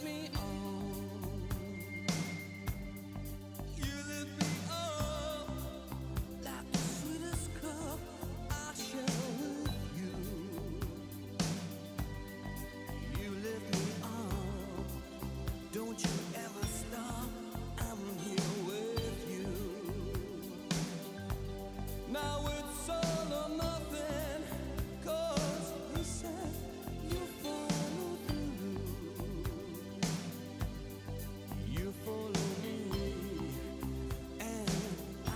me on. You lift me up like the sweetest cup I share with you. You lift me up, don't you ever stop, I'm here with you. Now it's all or nothing, 'cause you said you follow through. You follow me, and I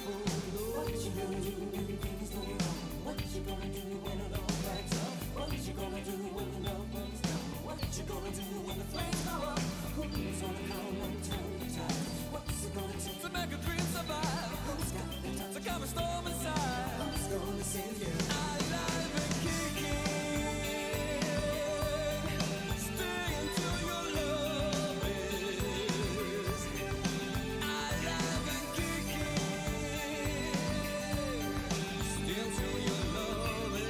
follow. What you gonna do when things go wrong? What you gonna do when it all backs up? What you gonna do when the love runs down? What you gonna do when the flames go up? Who's gonna come and turn the tide? What's it gonna take to make a dream survive? Who's got the time to calm a storm inside? Who's gonna save you? Alive and kicking, stay until your love is. Alive and kicking, stay until your love is.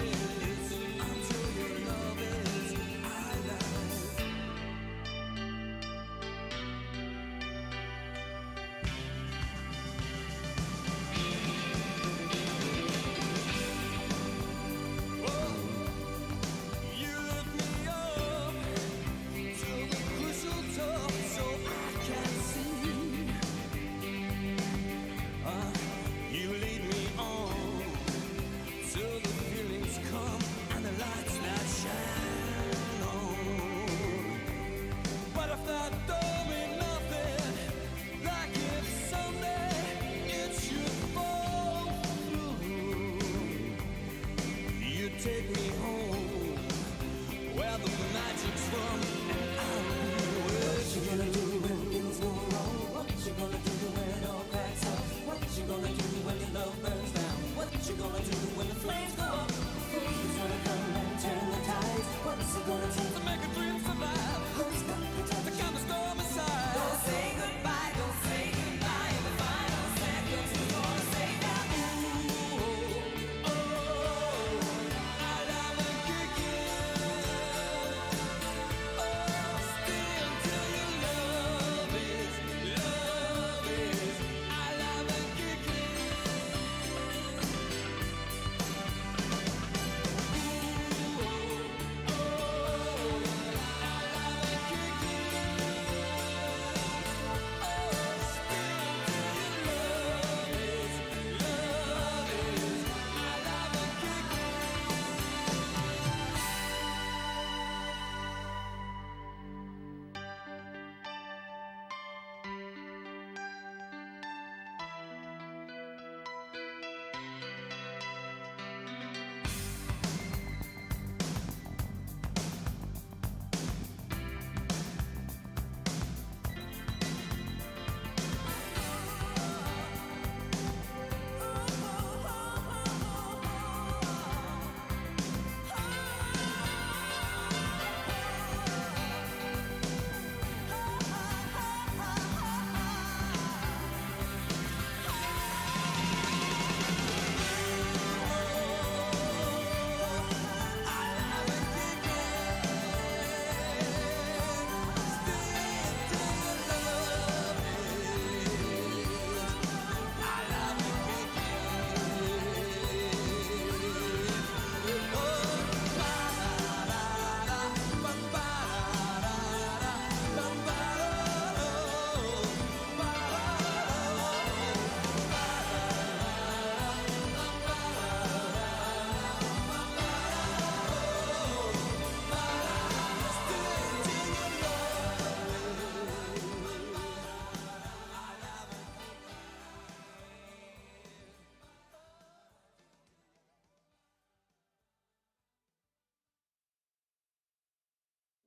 Until your love is alive. You lift me up to the crucial top so I can see. You lead me on till the feelings come and the lights that shine on. But if that don't mean nothing, like if someday it should fall through, you take me home where the magic's from, and I'll be with you. What you gonna do when things go wrong? What you gonna do when it all cracks up? What you gonna do when your love burns down? What you gonna do when the flames go up? Who's gonna come and turn the tides? What's it gonna take to make a dream survive? Who's got the time to calm the storm inside? Don't say goodbye, don't say goodbye. In the final seconds, who's gonna say that? Ooh, oh, I love and kicking. Oh, stay until your love is. I love and kicking. Ooh, oh, I love and kicking. Oh, stay until your love is. I love and kicking.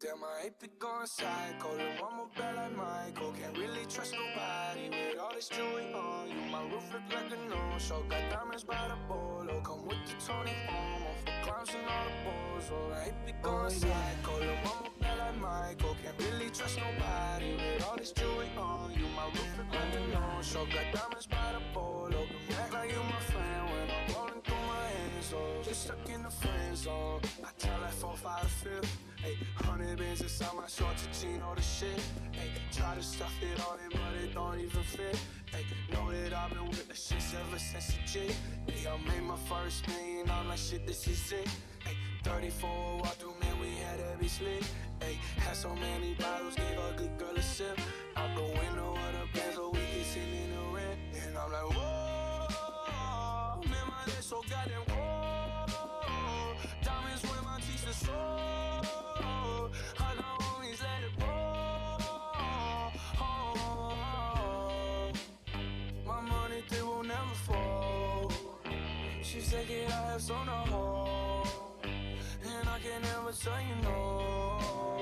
Damn, I hate to going psycho. The one more bad like Michael. Can't really trust nobody with all this jewelry on you. My roof look like a no-show. Got diamonds by the bolo. Come with the Tony home. Off the clowns and all the balls. Oh, I hate to going psycho. The one more bad like Michael. Can't really trust nobody with all this jewelry on you. My roof look like a no-show. Got diamonds by the bolo. Don't act like you my friend when I'm rolling through my hands. Oh, just stuck in the friend zone. I tell that 4, 5, 5. Ay, 100 bands inside my shorts and jean, all the shit. Ay, try to stuff it all in, but it don't even fit. Ay, know that I've been with the shits ever since a G. Ay, I made my first million, I'm like, shit, this is it. Ay, 34 walk through, man, we had every slit. Ay, had so many bottles, gave a good girl a sip. Out the window of the Benz, so we can sit in the rent. And I'm like, whoa, man, my lips so goddamn cold. Diamonds when my teeth are sold. I don't always let it roll. My money, they will never fall. She said, get our ass on the hold. And I can never tell you no.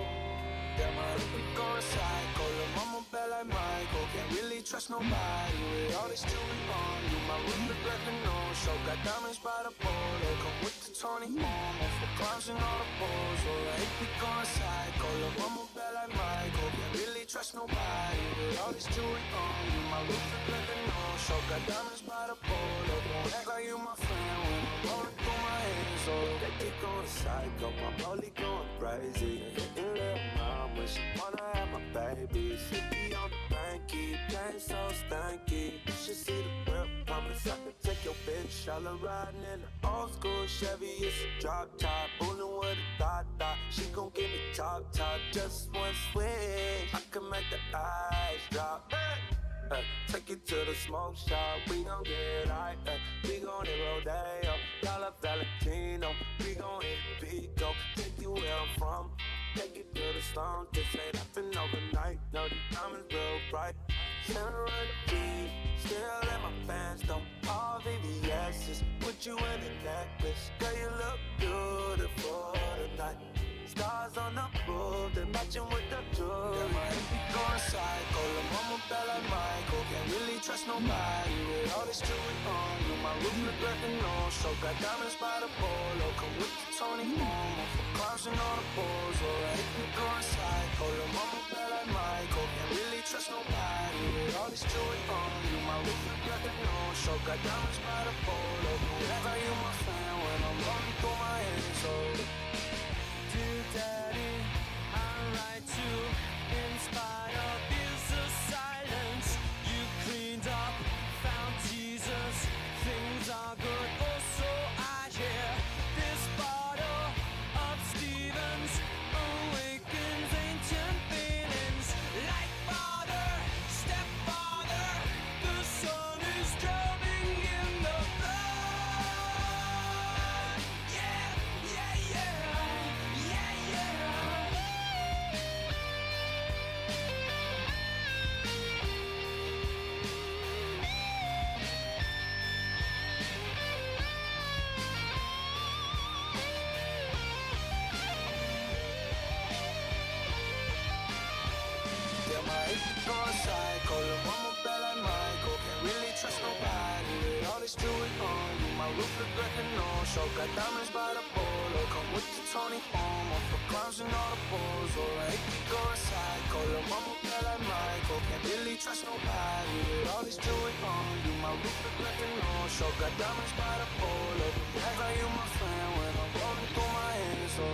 Damn, I hope we going psycho. Lil' mama bad like Michael. Can't really trust nobody with all this jewelry on you. My roof look like a no-show. Got diamonds by the polo. Come with the Tony Momo for clowns and all the balls. Oh, I hate we going psycho. Lil' mama bad like Michael. Can't really trust nobody with all this jewelry on you. My roof look like a no-show. Got diamonds by the polo. Don't act like you my friend when I'm rolling through my hands. Oh, they keep going psycho. My rollie going crazy. Hitting little mama, she wanna have my baby. 50 on the banky, game so stanky. You should see the whip, promise I can take your bitch. All her riding in the old school Chevy, it's a drop top. Bullin' with a thought. She gon' give me top, just one switch. I can make the eyes drop. Take it to the smoke shop, we gon' get high. We gon' hit Rodeo, y'all up Valentino. We gon' hit Pico, take you where I'm from. Take it to the stone, this ain't happen overnight. No, the diamonds real bright. Center of the beat, still in my pants though. All VVS's, put you in a necklace. Girl, you look beautiful tonight. Stars on the roof, they're matching with the jewelry. Yeah, my hippie going psycho, lil' mama bad like Michael. Can't really trust nobody with all this jewelry on you. My roof look like a no-show. Got diamonds by the polo. Come with the Tony Momo for clowns and all the balls. Oh, I hate me going psycho, lil' mama bad like Michael. Can't really trust nobody with all this jewelry on you. My roof look like a no-show. Got diamonds by the polo. Don't act like you my fan when I'm rolling through my hands. Oh, Dear Daddy, I write you in spite of years of silence. You cleaned up, found Jesus. Things are good, or so I hear. This bottle of Stevens awakens ancient feelings. Like father, stepfather, the sun is drumming in the blood. Yeah, yeah, yeah. damn, I hate me going psycho. Lil' mama bad like Michael. Can't really trust nobody with all this jewelry on you. My roof look like a no-show. Got diamonds by the polo. Come with the Tony Momo for clowns and all the balls. Oh, I hate me going psycho. Lil' mama bad like Michael. Can't really trust nobody with all this jewelry on you. My roof look like a no-show. Got diamonds by the polo. Act like you my friend when I'm rolling through my hands. Oh.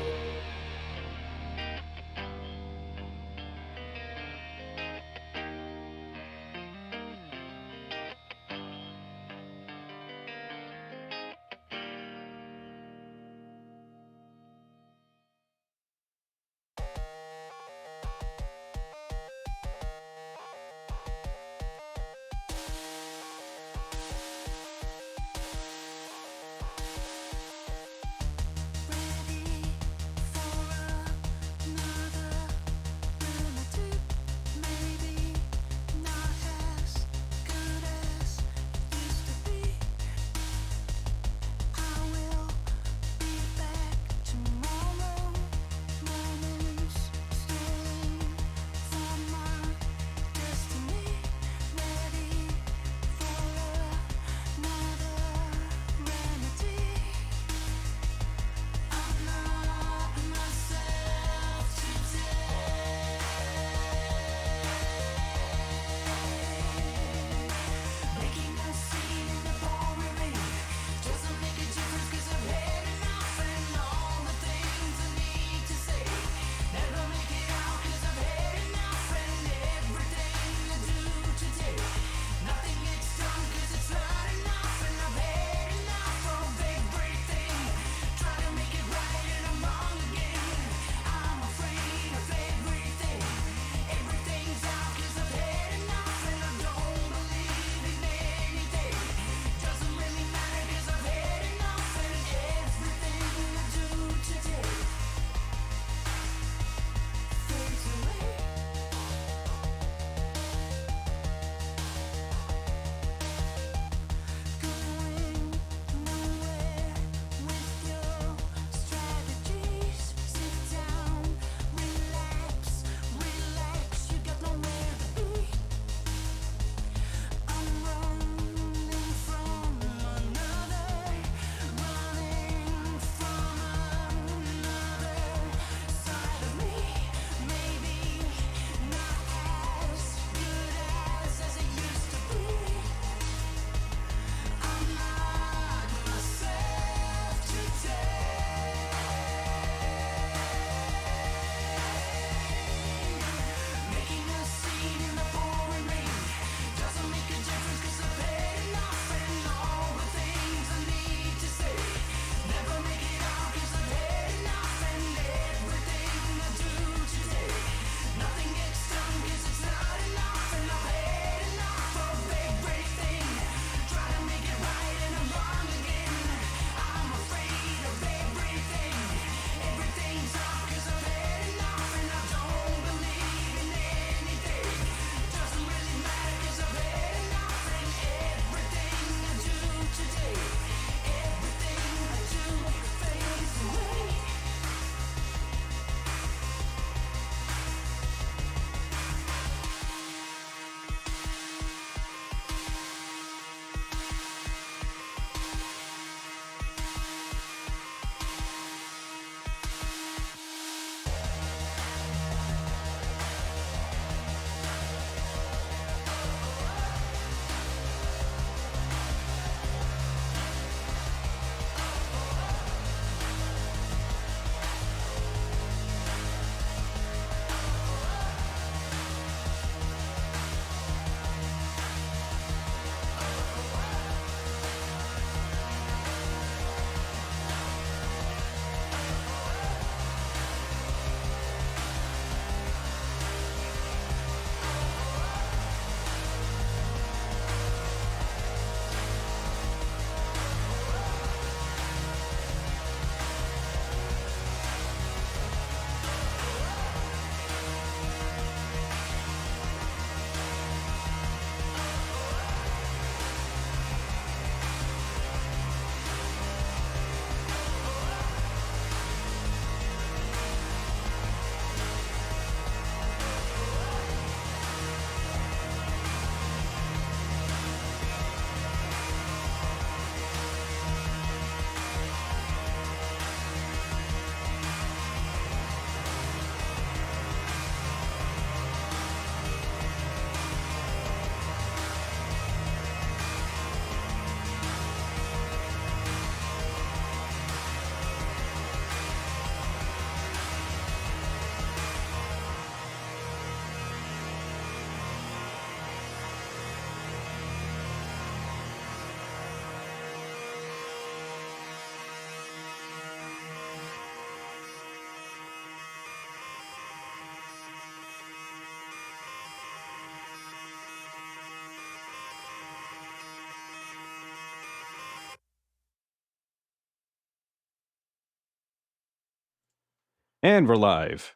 And we're live.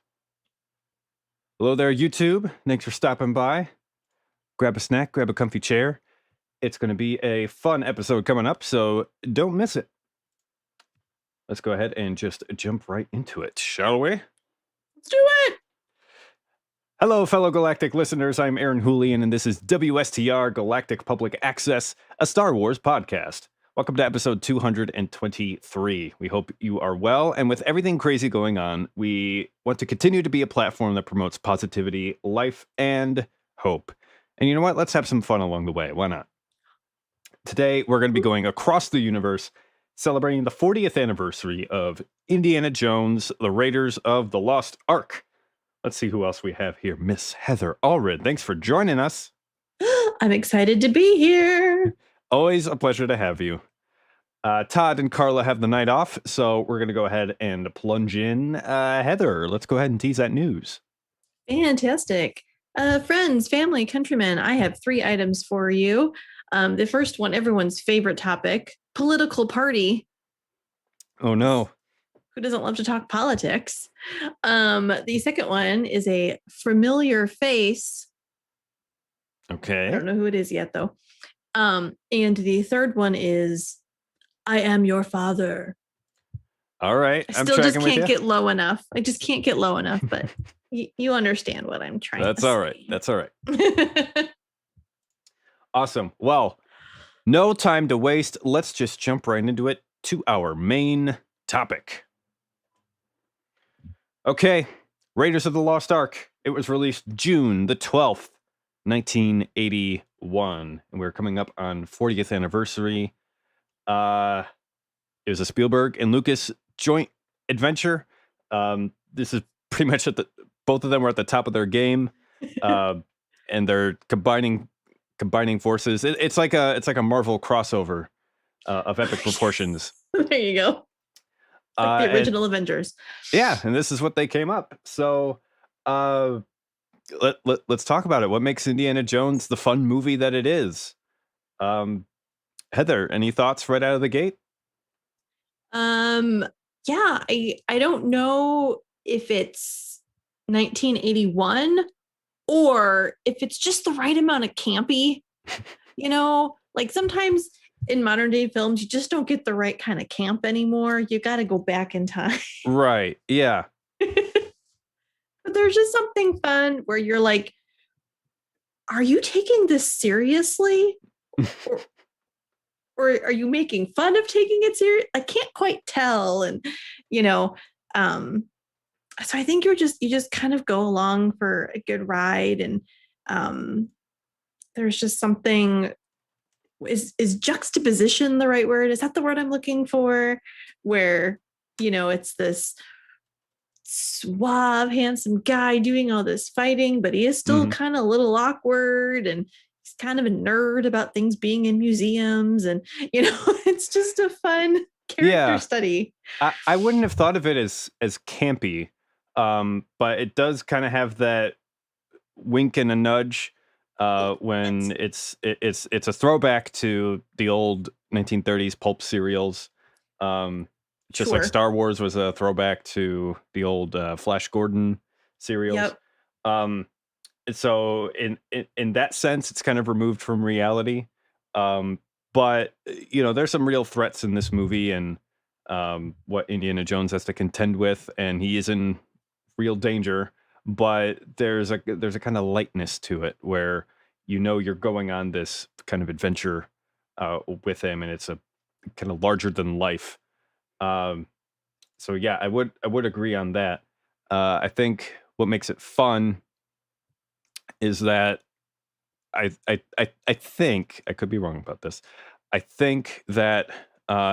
Hello there, YouTube. Thanks for stopping by. Grab a snack, grab a comfy chair. It's going to be a fun episode coming up, so don't miss it. Let's go ahead and just jump right into it, shall we? Let's do it! Hello, fellow Galactic listeners. I'm Aaron Julian, and this is WSTR Galactic Public Access, a Star Wars podcast. Welcome to episode 223. We hope you are well, and with everything crazy going on, we want to continue to be a platform that promotes positivity, life, and hope. And you know what? Let's have some fun along the way. Why not? Today, we're going to be going across the universe, celebrating the 40th anniversary of Indiana Jones, the Raiders of the Lost Ark. Let's see who else we have here. Miss Heather Allred. Thanks for joining us. I'm excited to be here. Always a pleasure to have you. Todd and Carla have the night off, so we're going to go ahead and plunge in. Heather, let's go ahead and tease that news. Fantastic. Friends, family, countrymen, I have 3 items for you. The first one, everyone's favorite topic, political party. Oh, no. Who doesn't love to talk politics? The second one is a familiar face. Okay. I don't know who it is yet, though. And the third one is, I am your father. All right. I still just can't get low enough. I just can't get low enough, but you understand what I'm trying That's to all say. right. That's all right. Awesome. Well, no time to waste. Let's just jump right into it to our main topic. Okay. Raiders of the Lost Ark. It was released June the 12th, 1981. And we're coming up on 40th anniversary. It was a Spielberg and Lucas joint adventure. This is pretty much both of them were at the top of their game, and they're combining forces. It's like a Marvel crossover of epic proportions. There you go. Like the original Avengers. Yeah, and this is what they came up. So let's talk about it. What makes Indiana Jones the fun movie that it is? Heather, any thoughts right out of the gate? Yeah, I don't know if it's 1981 or if it's just the right amount of campy. Like sometimes in modern day films, you just don't get the right kind of camp anymore. You got to go back in time. Right. Yeah. But there's just something fun where you're like, are you taking this seriously? Or are you making fun of taking it serious? I can't quite tell. And, so I think you just kind of go along for a good ride. And there's just something, is juxtaposition the right word? Is that the word I'm looking for? Where, it's this suave, handsome guy doing all this fighting, but he is still kind of a little awkward, and he's kind of a nerd about things being in museums, and it's just a fun character study. I wouldn't have thought of it as campy, but it does kind of have that wink and a nudge when it's a throwback to the old 1930s pulp serials. Just like Star Wars was a throwback to the old Flash Gordon serials. Yep. So in that sense, it's kind of removed from reality. But there's some real threats in this movie, and what Indiana Jones has to contend with, and he is in real danger. But there's a kind of lightness to it where you're going on this kind of adventure with him, and it's a kind of larger than life. So yeah, I would agree on that. I think what makes it fun is that I think, I could be wrong about this. I think that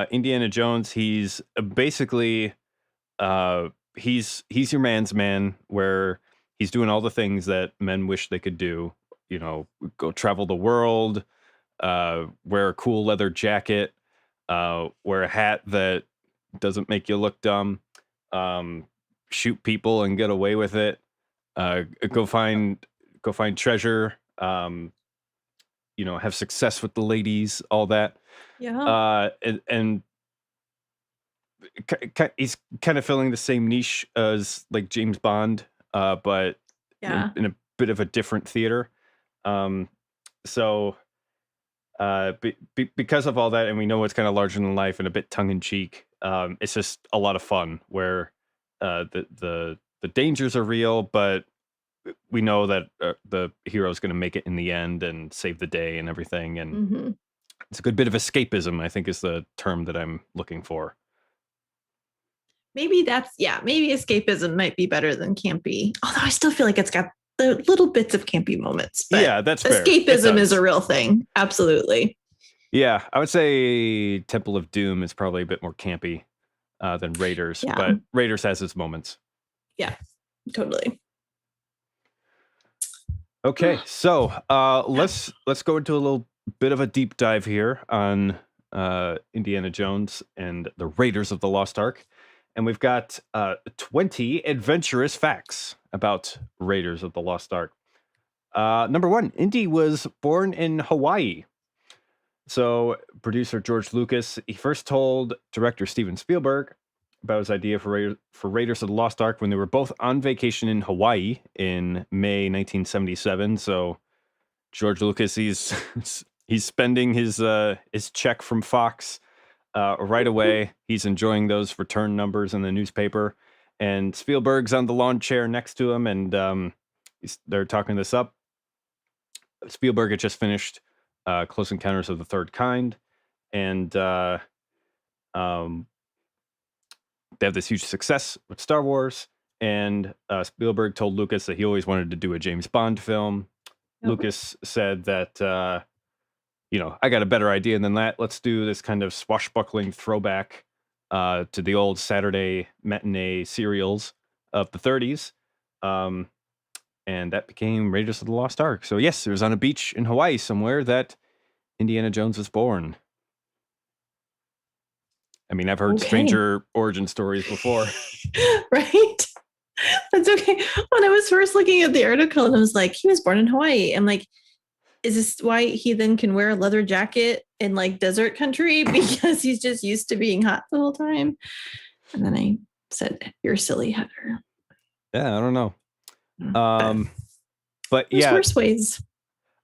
Indiana Jones, he's basically he's your man's man, where he's doing all the things that men wish they could do. Go travel the world, wear a cool leather jacket, wear a hat that doesn't make you look dumb, shoot people and get away with it, go find treasure, have success with the ladies, all that. Yeah. And he's kind of filling the same niche as like James Bond, but Yeah. in a bit of a different theater. Um, so because of all that, and we know it's kind of larger than life and a bit tongue in cheek, it's just a lot of fun. Where the dangers are real, but we know that the hero's going to make it in the end and save the day and everything. And Mm-hmm. it's a good bit of escapism, I think, is the term that I'm looking for. Maybe maybe escapism might be better than campy. Although I still feel like it's got the little bits of campy moments. But Yeah, that's fair. escapism is a real thing. Absolutely. Yeah, I would say Temple of Doom is probably a bit more campy than Raiders, but Raiders has its moments. Yeah, totally. Okay, so let's go into a little bit of a deep dive here on Indiana Jones and the Raiders of the Lost Ark. And we've got 20 adventurous facts about Raiders of the Lost Ark. Number 1, Indy was born in Hawaii. So producer George Lucas, he first told director Steven Spielberg about his idea for Raiders of the Lost Ark when they were both on vacation in Hawaii in May 1977. So George Lucas, he's spending his check from Fox right away. He's enjoying those return numbers in the newspaper, and Spielberg's on the lawn chair next to him, and they're talking this up. Spielberg had just finished Close Encounters of the Third Kind, and they have this huge success with Star Wars. And Spielberg told Lucas that he always wanted to do a James Bond film. Okay. Lucas said that, I got a better idea than that. Let's do this kind of swashbuckling throwback to the old Saturday matinee serials of the 30s. And that became Raiders of the Lost Ark. So yes, it was on a beach in Hawaii somewhere that Indiana Jones was born. I mean, I've heard stranger origin stories before. Right? That's okay. When I was first looking at the article and I was like, he was born in Hawaii. I'm like, is this why he then can wear a leather jacket in like desert country? Because he's just used to being hot the whole time. And then I said, you're silly, Heather. Yeah, I don't know. But there's yeah, worse ways.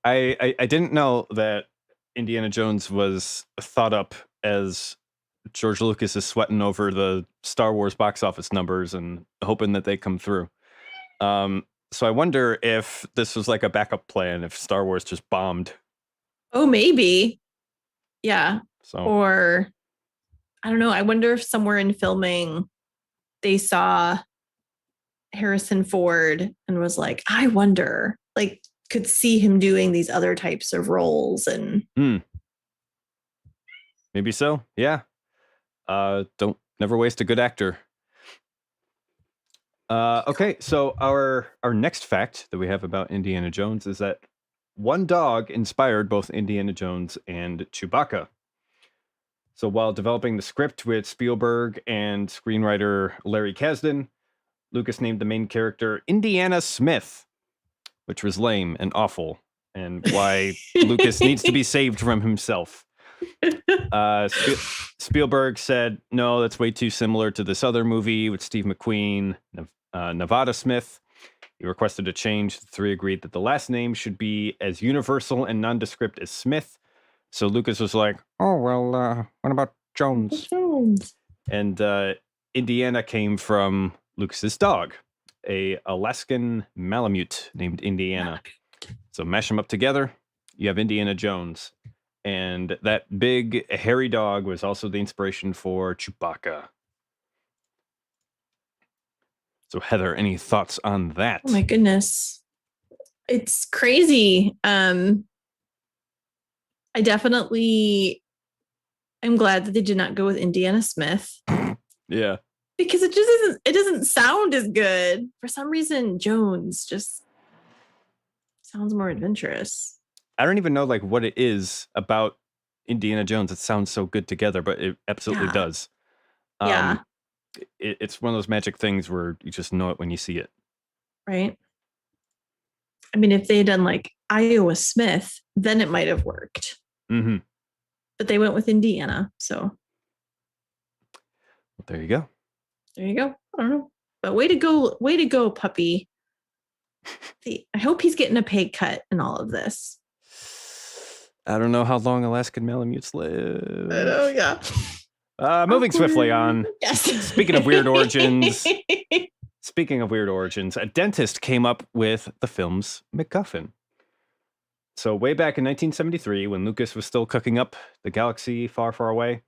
I didn't know that Indiana Jones was thought up as George Lucas is sweating over the Star Wars box office numbers and hoping that they come through. So I wonder if this was like a backup plan if Star Wars just bombed. Oh, maybe. Yeah. So, or I don't know. I wonder if somewhere in filming they saw Harrison Ford and was like, I wonder, like, could see him doing these other types of roles and maybe so. Yeah. Don't never waste a good actor. Okay, so our next fact that we have about Indiana Jones is that one dog inspired both Indiana Jones and Chewbacca. So while developing the script with Spielberg and screenwriter Larry Kasdan, Lucas named the main character Indiana Smith, which was lame and awful, and why Lucas needs to be saved from himself. Spielberg said, no, that's way too similar to this other movie with Steve McQueen, Nevada Smith. He requested a change. The three agreed that the last name should be as universal and nondescript as Smith. So Lucas was like, oh, well, what about Jones? And Indiana came from Lucas's dog, a Alaskan Malamute named Indiana. So mash them up together, you have Indiana Jones. And that big, hairy dog was also the inspiration for Chewbacca. So, Heather, any thoughts on that? Oh, my goodness. It's crazy. I definitely am glad that they did not go with Indiana Smith. Yeah. Because it doesn't sound as good. For some reason, Jones just sounds more adventurous. I don't even know like what it is about Indiana Jones that sounds so good together, but it absolutely does. Yeah. It's one of those magic things where you just know it when you see it. Right. I mean, if they had done like Iowa Smith, then it might have worked. Mm-hmm. But they went with Indiana, so. There you go. There you go. I don't know. But way to go, puppy. I hope he's getting a pay cut in all of this. I don't know how long Alaskan Malamutes live. I know, yeah. Moving swiftly on. Yes. Speaking of weird origins, a dentist came up with the film's MacGuffin. So way back in 1973, when Lucas was still cooking up the galaxy far, far away,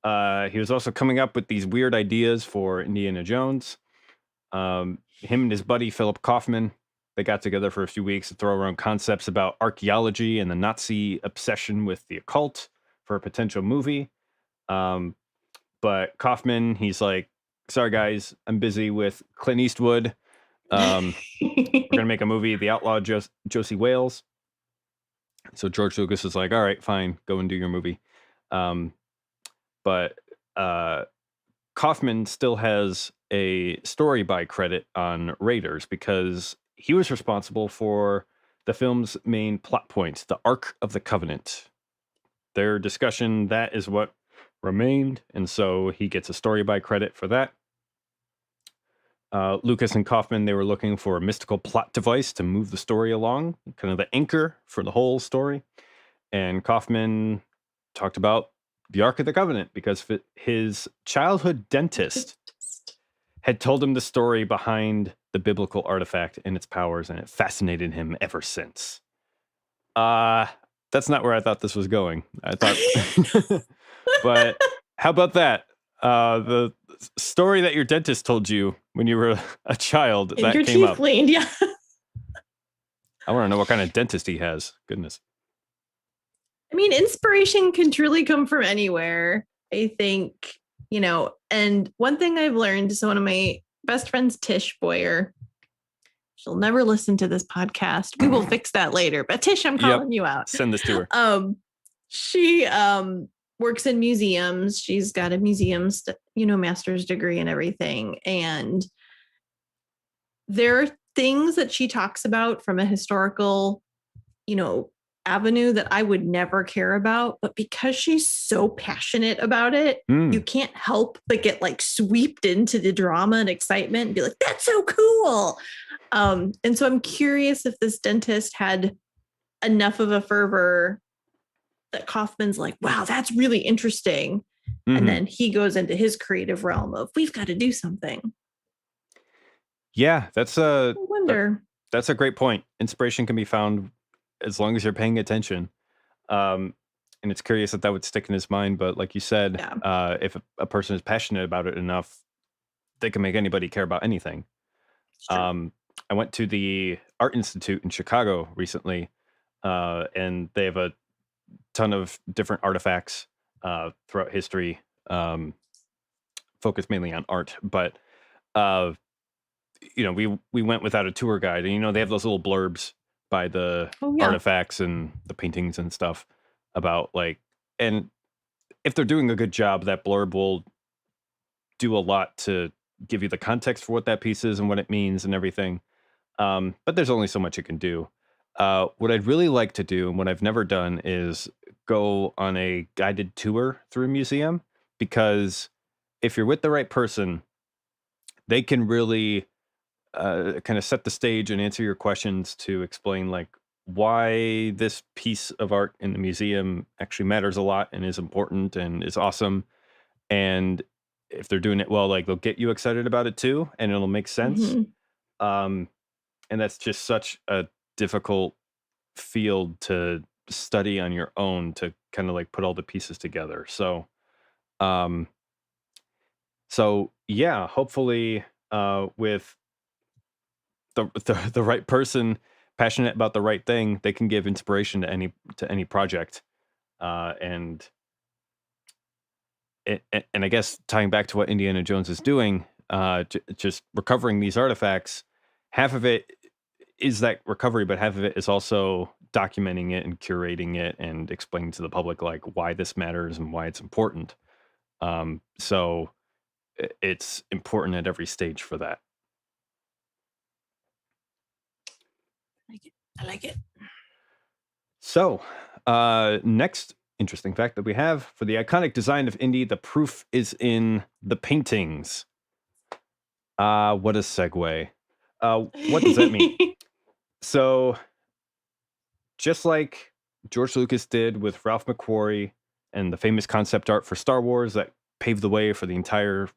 he was also coming up with these weird ideas for Indiana Jones. Him and his buddy Philip Kaufman, they got together for a few weeks to throw around concepts about archaeology and the Nazi obsession with the occult for a potential movie. But Kaufman, he's like, sorry guys, I'm busy with Clint Eastwood. We're gonna make a movie, The Outlaw Josie Wales. So George Lucas is like, all right, fine, go and do your movie. But Kaufman still has a story by credit on Raiders because he was responsible for the film's main plot point, the Ark of the Covenant. Their discussion, that is what remained, and so he gets a story by credit for that. Lucas and Kaufman, they were looking for a mystical plot device to move the story along, kind of the anchor for the whole story. And Kaufman talked about the Ark of the Covenant because his childhood dentist had told him the story behind the biblical artifact and its powers, and it fascinated him ever since. That's not where I thought this was going. I thought, but how about that? The story that your dentist told you when you were a child And that your came teeth up. cleaned, yeah. I want to know what kind of dentist he has. Goodness. I mean, inspiration can truly come from anywhere. I think, and one thing I've learned, so one of my best friends, Tish Boyer, she'll never listen to this podcast. We will fix that later. But Tish, I'm calling you out. Send this to her. She works in museums. She's got a museum's, master's degree and everything. And there are things that she talks about from a historical, avenue that I would never care about, but because she's so passionate about it, you can't help but get like swept into the drama and excitement and be like, that's so cool. And so I'm curious if this dentist had enough of a fervor that Kaufman's like, wow, that's really interesting. Mm-hmm. And then he goes into his creative realm of, we've got to do something. Yeah, that's I wonder. That's a great point. Inspiration can be found as long as you're paying attention. And it's curious that would stick in his mind. But like you said, if a person is passionate about it enough, they can make anybody care about anything. I went to the Art Institute in Chicago recently, and they have a ton of different artifacts throughout history, focused mainly on art. But, we went without a tour guide, and, they have those little blurbs by the artifacts and the paintings and stuff about and if they're doing a good job, that blurb will do a lot to give you the context for what that piece is and what it means and everything. But there's only so much it can do. What I'd really like to do and what I've never done is go on a guided tour through a museum, because if you're with the right person, they can really kind of set the stage and answer your questions to explain why this piece of art in the museum actually matters a lot and is important and is awesome. And if they're doing it well, they'll get you excited about it too, and it'll make sense. And that's just such a difficult field to study on your own, to kind of put all the pieces together. So yeah, hopefully with the right person, passionate about the right thing, they can give inspiration to any project. And I guess tying back to what Indiana Jones is doing, just recovering these artifacts, half of it is that recovery, but half of it is also documenting it and curating it and explaining to the public why this matters and why it's important. So it's important at every stage for that. I like it. So, next interesting fact that we have for the iconic design of Indy, the proof is in the paintings. What a segue. What does that mean? So, just like George Lucas did with Ralph McQuarrie and the famous concept art for Star Wars that paved the way for the entire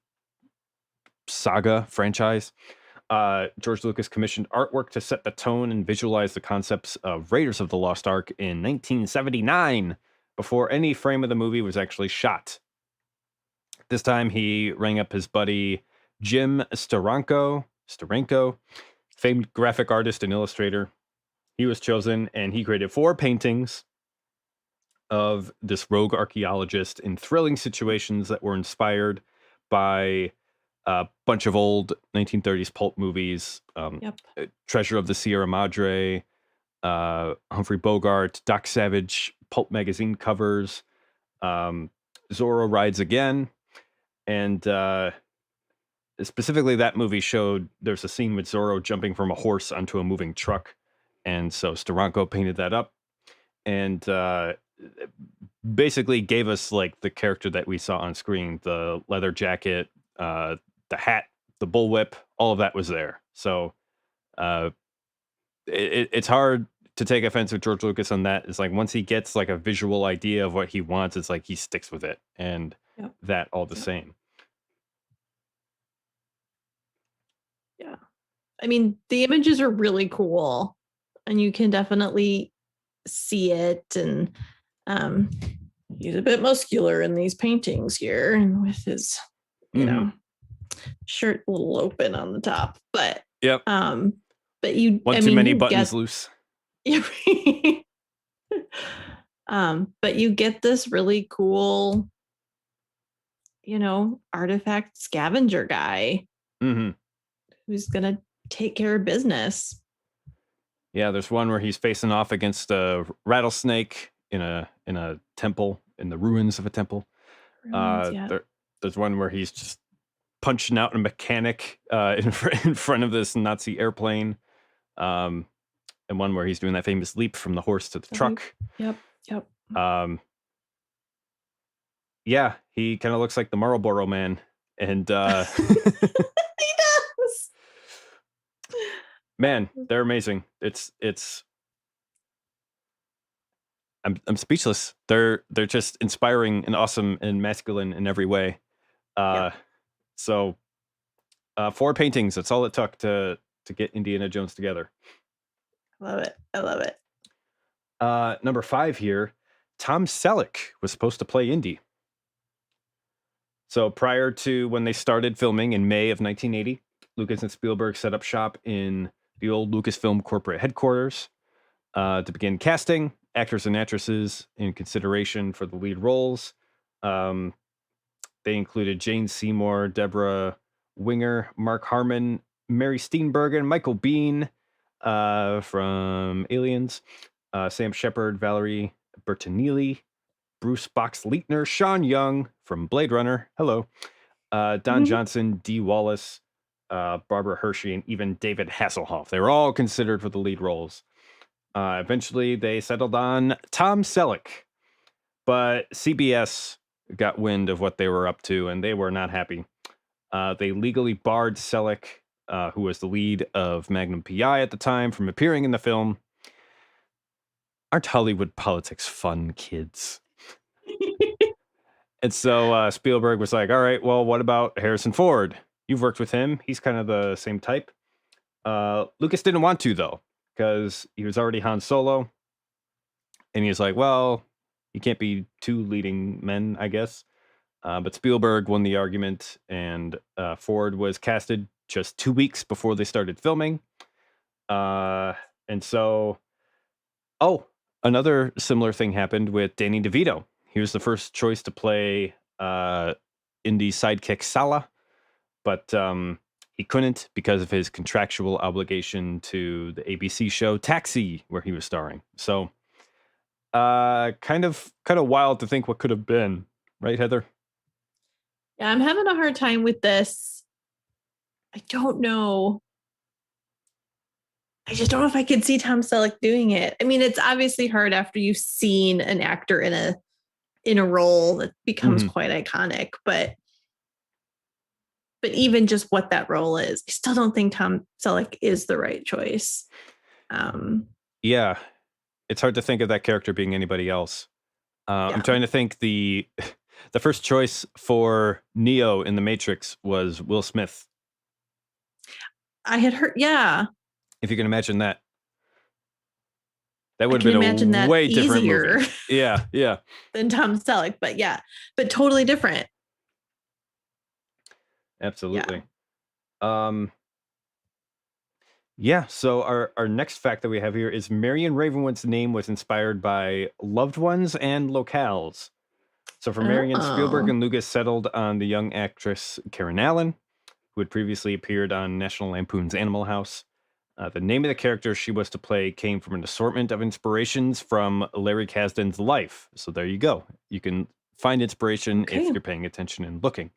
saga franchise, George Lucas commissioned artwork to set the tone and visualize the concepts of Raiders of the Lost Ark in 1979, before any frame of the movie was actually shot. This time he rang up his buddy Jim Steranko, famed graphic artist and illustrator. He was chosen, and he created 4 paintings of this rogue archaeologist in thrilling situations that were inspired by a bunch of old 1930s pulp movies. Treasure of the Sierra Madre, Humphrey Bogart, Doc Savage pulp magazine covers, Zorro Rides Again. And specifically that movie showed there's a scene with Zorro jumping from a horse onto a moving truck. And so Steranko painted that up and basically gave us like the character that we saw on screen, the leather jacket, the hat, the bullwhip, all of that was there. So it's hard to take offense with George Lucas on that. It's like once he gets like a visual idea of what he wants, it's like he sticks with it, and that all the same. Yeah. I mean, the images are really cool, and you can definitely see it. And he's a bit muscular in these paintings here, and with his, you know, shirt a little open on the top. But but you too many buttons loose. But you get this really cool, you know, artifact scavenger guy who's gonna take care of business. Yeah, there's one where he's facing off against a rattlesnake in a temple, in the ruins of a temple. There's one where he's just punching out a mechanic in front of this Nazi airplane. And one where he's doing that famous leap from the horse to the truck. Yep. Yeah, he kind of looks like the Marlboro Man, and he does. Man, they're amazing. I'm speechless. They're just inspiring and awesome and masculine in every way. So 4 paintings. That's all it took to get Indiana Jones together. I love it. Number 5 here, Tom Selleck was supposed to play Indy. So prior to when they started filming in May of 1980, Lucas and Spielberg set up shop in the old Lucasfilm corporate headquarters to begin casting actors and actresses in consideration for the lead roles. They included Jane Seymour, Deborah Winger, Mark Harmon, Mary Steenburgen, Michael Biehn from Aliens, Sam Shepard, Valerie Bertinelli, Bruce Box-Leitner, Sean Young from Blade Runner, hello, Don Johnson, Dee Wallace, Barbara Hershey, and even David Hasselhoff. They were all considered for the lead roles. Eventually, they settled on Tom Selleck, but CBS got wind of what they were up to, and they were not happy. They legally barred Selleck, who was the lead of Magnum P.I. at the time, from appearing in the film. Aren't Hollywood politics fun, kids? And so Spielberg was like, all right, well, what about Harrison Ford? You've worked with him. He's kind of the same type. Lucas didn't want to, though, because he was already Han Solo. And he was like, well, you can't be 2 leading men, I guess. But Spielberg won the argument, and Ford was casted just 2 weeks before they started filming. And so, another similar thing happened with Danny DeVito. He was the first choice to play Indy's sidekick Sala, but he couldn't because of his contractual obligation to the ABC show Taxi, where he was starring. So, kind of wild to think what could have been, right, Heather? Yeah, I'm having a hard time with this. I don't know. I just don't know if I could see Tom Selleck doing it. I mean, it's obviously hard after you've seen an actor in a in a role that becomes Mhm. quite iconic. But even just what that role is, I still don't think Tom Selleck is the right choice. Yeah, it's hard to think of that character being anybody else. I'm Yeah. trying to think the the first choice for Neo in The Matrix was Will Smith. I had heard, yeah, If you can imagine that. That I would have can been imagine a that way different easier movie. Yeah, yeah, than Tom Selleck, but yeah, but totally different. Yeah. absolutely. Um, yeah, so our next fact that we have here is Marion Ravenwood's name was inspired by loved ones and locales. So for Marion, Spielberg Oh, and Lucas settled on the young actress Karen Allen, who had previously appeared on National Lampoon's Animal House. The name of the character she was to play came from an assortment of inspirations from Larry Kasdan's life. So there you go. You can find inspiration if okay. you're paying attention and looking.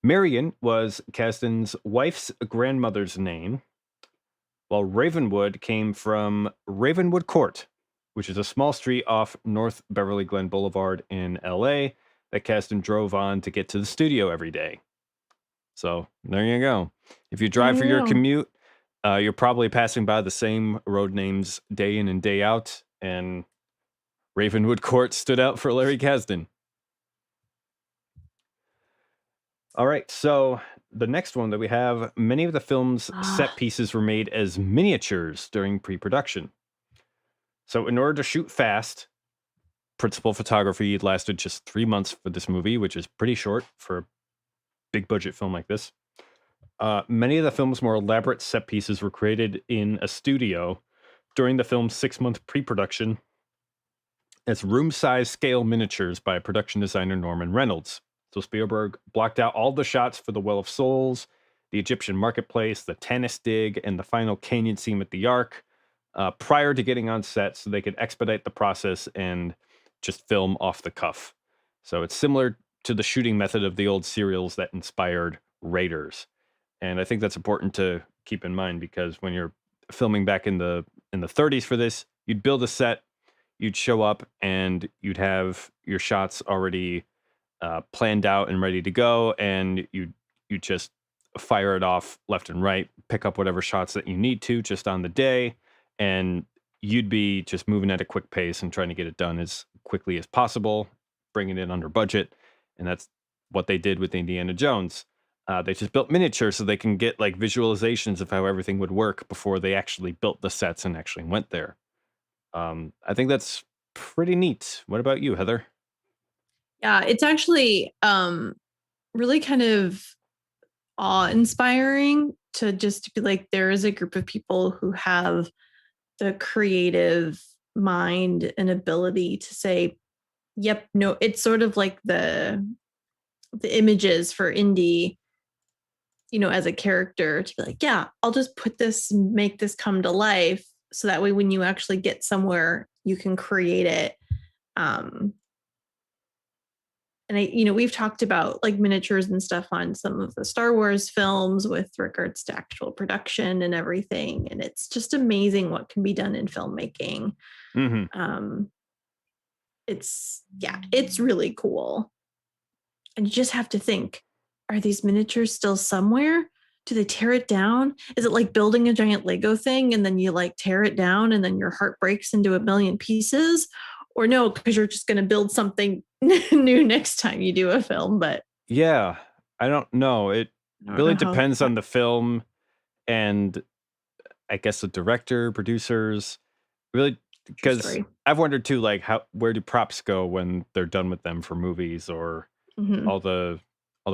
Marion was Kasdan's wife's grandmother's name, while Ravenwood came from Ravenwood Court, which is a small street off North Beverly Glen Boulevard in LA that Kasdan drove on to get to the studio every day. So there you go. If you drive for There you your go. commute, you're probably passing by the same road names day in and day out, and Ravenwood Court stood out for Larry Kasdan. All right, so the next one that we have, many of the film's set pieces were made as miniatures during pre-production. So in order to shoot fast, principal photography lasted just 3 months for this movie, which is pretty short for a big budget film like this. Many of the film's more elaborate set pieces were created in a studio during the film's 6-month pre-production as room-size scale miniatures by production designer Norman Reynolds. So Spielberg blocked out all the shots for the Well of Souls, the Egyptian marketplace, the Tanis dig, and the final canyon scene at the Ark prior to getting on set so they could expedite the process and just film off the cuff. So it's similar to the shooting method of the old serials that inspired Raiders. And I think that's important to keep in mind because when you're filming back in the 30s for this, you'd build a set, you'd show up, and you'd have your shots already planned out and ready to go, and you just fire it off left and right, pick up whatever shots that you need to just on the day, and you'd be just moving at a quick pace and trying to get it done as quickly as possible, bringing it under budget, and that's what they did with Indiana Jones. They just built miniatures so they can get like visualizations of how everything would work before they actually built the sets and actually went there. I think that's pretty neat. What about you, Heather? Yeah, it's actually really kind of awe-inspiring to just be like, there is a group of people who have the creative mind and ability to say, yep, no, it's sort of like the images for Indy, as a character, to be like, yeah, I'll just put this, make this come to life, so that way when you actually get somewhere, you can create it. And we've talked about like miniatures and stuff on some of the Star Wars films with regards to actual production and everything. And it's just amazing what can be done in filmmaking. Mm-hmm. It's really cool. And you just have to think, are these miniatures still somewhere? Do they tear it down? Is it like building a giant Lego thing and then you like tear it down and then your heart breaks into a million pieces? Or no, because you're just going to build something new next time you do a film. But Yeah, I don't know. It I don't really know how. depends on the film and I guess the director, producers. Really, True because story. I've wondered too, like where do props go when they're done with them for movies or Mm-hmm. all the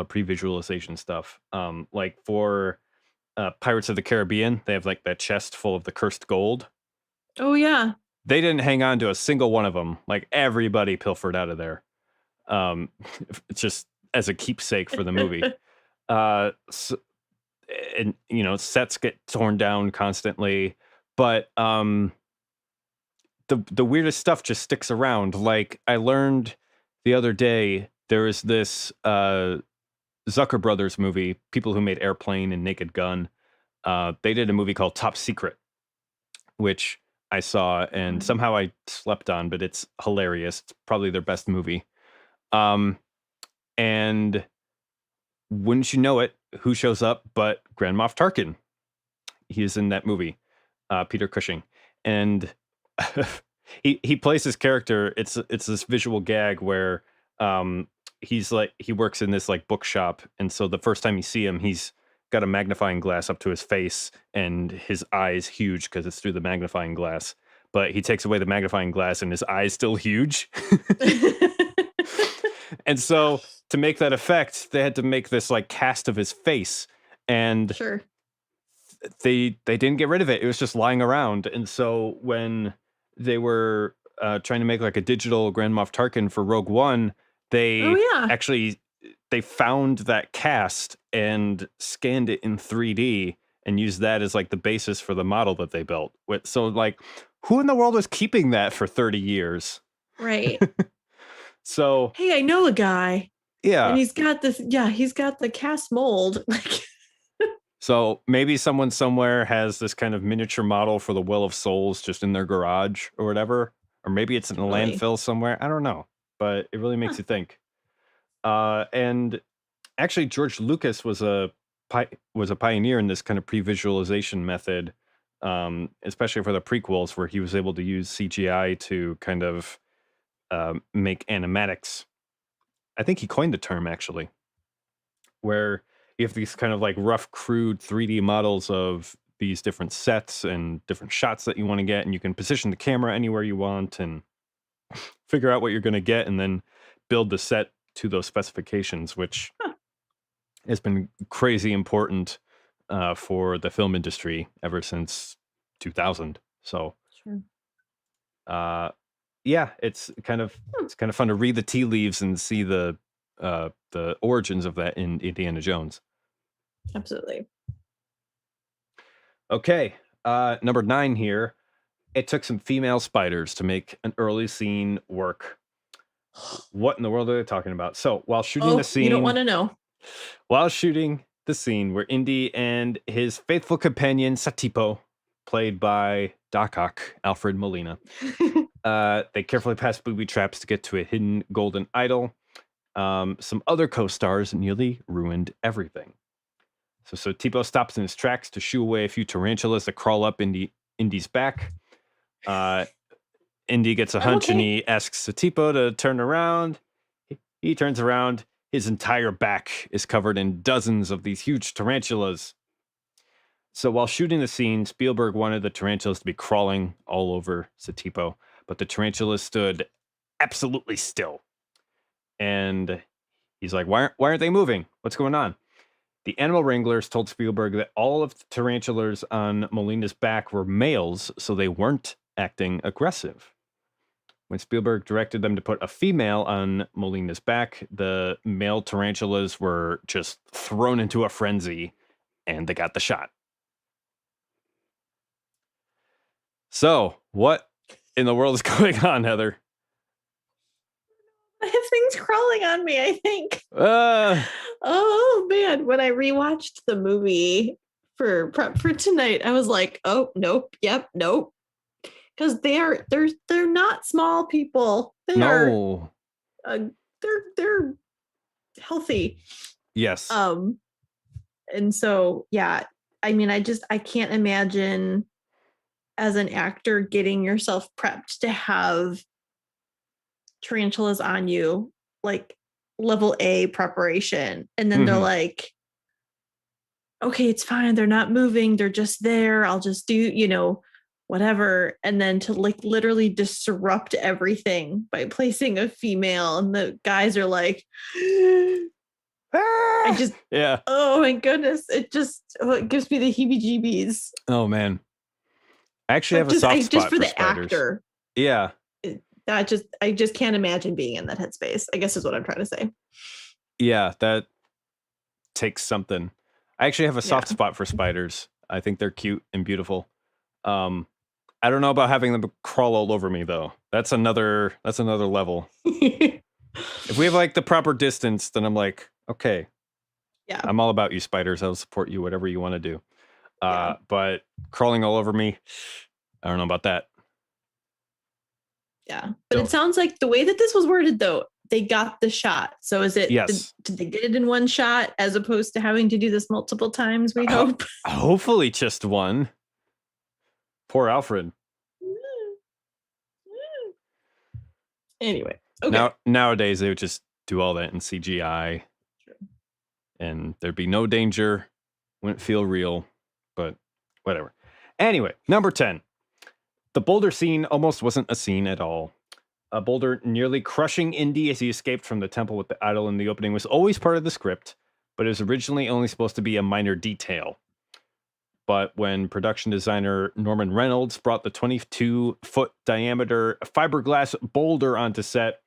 pre-visualization stuff. Like for Pirates of the Caribbean, they have like that chest full of the cursed gold. Oh, yeah. They didn't hang on to a single one of them. Like everybody pilfered out of there. Um, just as a keepsake for the movie. So, and sets get torn down constantly, but the weirdest stuff just sticks around. Like I learned the other day, there was this Zucker Brothers movie, people who made Airplane and Naked Gun. They did a movie called Top Secret, which I saw and somehow I slept on, but it's hilarious. It's probably their best movie. And wouldn't you know it, who shows up but Grand Moff Tarkin? He is in that movie, Peter Cushing, and he plays his character. It's this visual gag where he's like, he works in this like bookshop, and so the first time you see him, he's got a magnifying glass up to his face, and his eye's huge because it's through the magnifying glass. But he takes away the magnifying glass, and his eye's still huge. And so to make that effect, they had to make this like cast of his face, and Sure. they didn't get rid of it. It was just lying around. And so when they were trying to make like a digital Grand Moff Tarkin for Rogue One, they Oh, yeah. actually they found that cast and scanned it in 3D and used that as like the basis for the model that they built. So like, who in the world was keeping that for 30 years? Right. So Hey, I know a guy. yeah. And he's got this, he's got the cast mold. Like, So maybe someone somewhere has this kind of miniature model for the Well of Souls just in their garage or whatever. Or maybe it's in a Really? landfill somewhere. I don't know. But it really makes you think. And actually, George Lucas was a pioneer in this kind of pre-visualization method, especially for the prequels, where he was able to use CGI to kind of make animatics. I think he coined the term, actually, where you have these kind of like rough, crude 3D models of these different sets and different shots that you want to get, and you can position the camera anywhere you want and figure out what you're going to get, and then build the set to those specifications, which has been crazy important for the film industry ever since 2000. So, sure. Yeah, it's kind of fun to read the tea leaves and see the origins of that in Indiana Jones. Absolutely. Okay, number 9 here. It took some female spiders to make an early scene work. What in the world are they talking about? So while shooting the scene, you don't want to know. While shooting the scene where Indy and his faithful companion Satipo, played by Doc Ock, Alfred Molina, they carefully passed booby traps to get to a hidden golden idol. Some other co-stars nearly ruined everything. So Satipo stops in his tracks to shoo away a few tarantulas that crawl up Indy's back. Indy gets a hunch and he asks Satipo to turn around. He turns around. His entire back is covered in dozens of these huge tarantulas. So while shooting the scene, Spielberg wanted the tarantulas to be crawling all over Satipo, but the tarantulas stood absolutely still. And he's like, why aren't they moving? What's going on? The animal wranglers told Spielberg that all of the tarantulas on Molina's back were males, so they weren't acting aggressive. When Spielberg directed them to put a female on Molina's back, the male tarantulas were just thrown into a frenzy, and they got the shot. So, what in the world is going on, Heather? I have things crawling on me, I think. Oh, man. When I rewatched the movie for prep for tonight, I was like, oh, nope. Yep. Nope. Because they're not small people. They're healthy. Yes. And so, yeah, I mean, I can't imagine as an actor getting yourself prepped to have tarantulas on you, like level A preparation. And then they're like, okay, it's fine. They're not moving. They're just there. I'll just do, whatever. And then to like literally disrupt everything by placing a female, and the guys are like, yeah. Oh my goodness. It gives me the heebie-jeebies. Oh man. I actually have a soft spot just for the spiders. actor. Yeah. I just can't imagine being in that headspace, I guess is what I'm trying to say. Yeah, that takes something. I actually have a soft spot for spiders. I think they're cute and beautiful. I don't know about having them crawl all over me though. That's another level. If we have like the proper distance, then I'm like, okay. Yeah. I'm all about you, spiders. I'll support you, whatever you want to do. But crawling all over me, I don't know about that. Yeah. But it sounds like the way that this was worded though, they got the shot. So is it, Yes. did they get it in one shot as opposed to having to do this multiple times, we hope? Hopefully just one. Poor Alfred. Anyway, okay. Nowadays, they would just do all that in CGI. True. And there'd be no danger. Wouldn't feel real, but whatever. Anyway, number 10. The boulder scene almost wasn't a scene at all. A boulder nearly crushing Indy as he escaped from the temple with the idol in the opening was always part of the script, but it was originally only supposed to be a minor detail. But when production designer Norman Reynolds brought the 22-foot diameter fiberglass boulder onto set,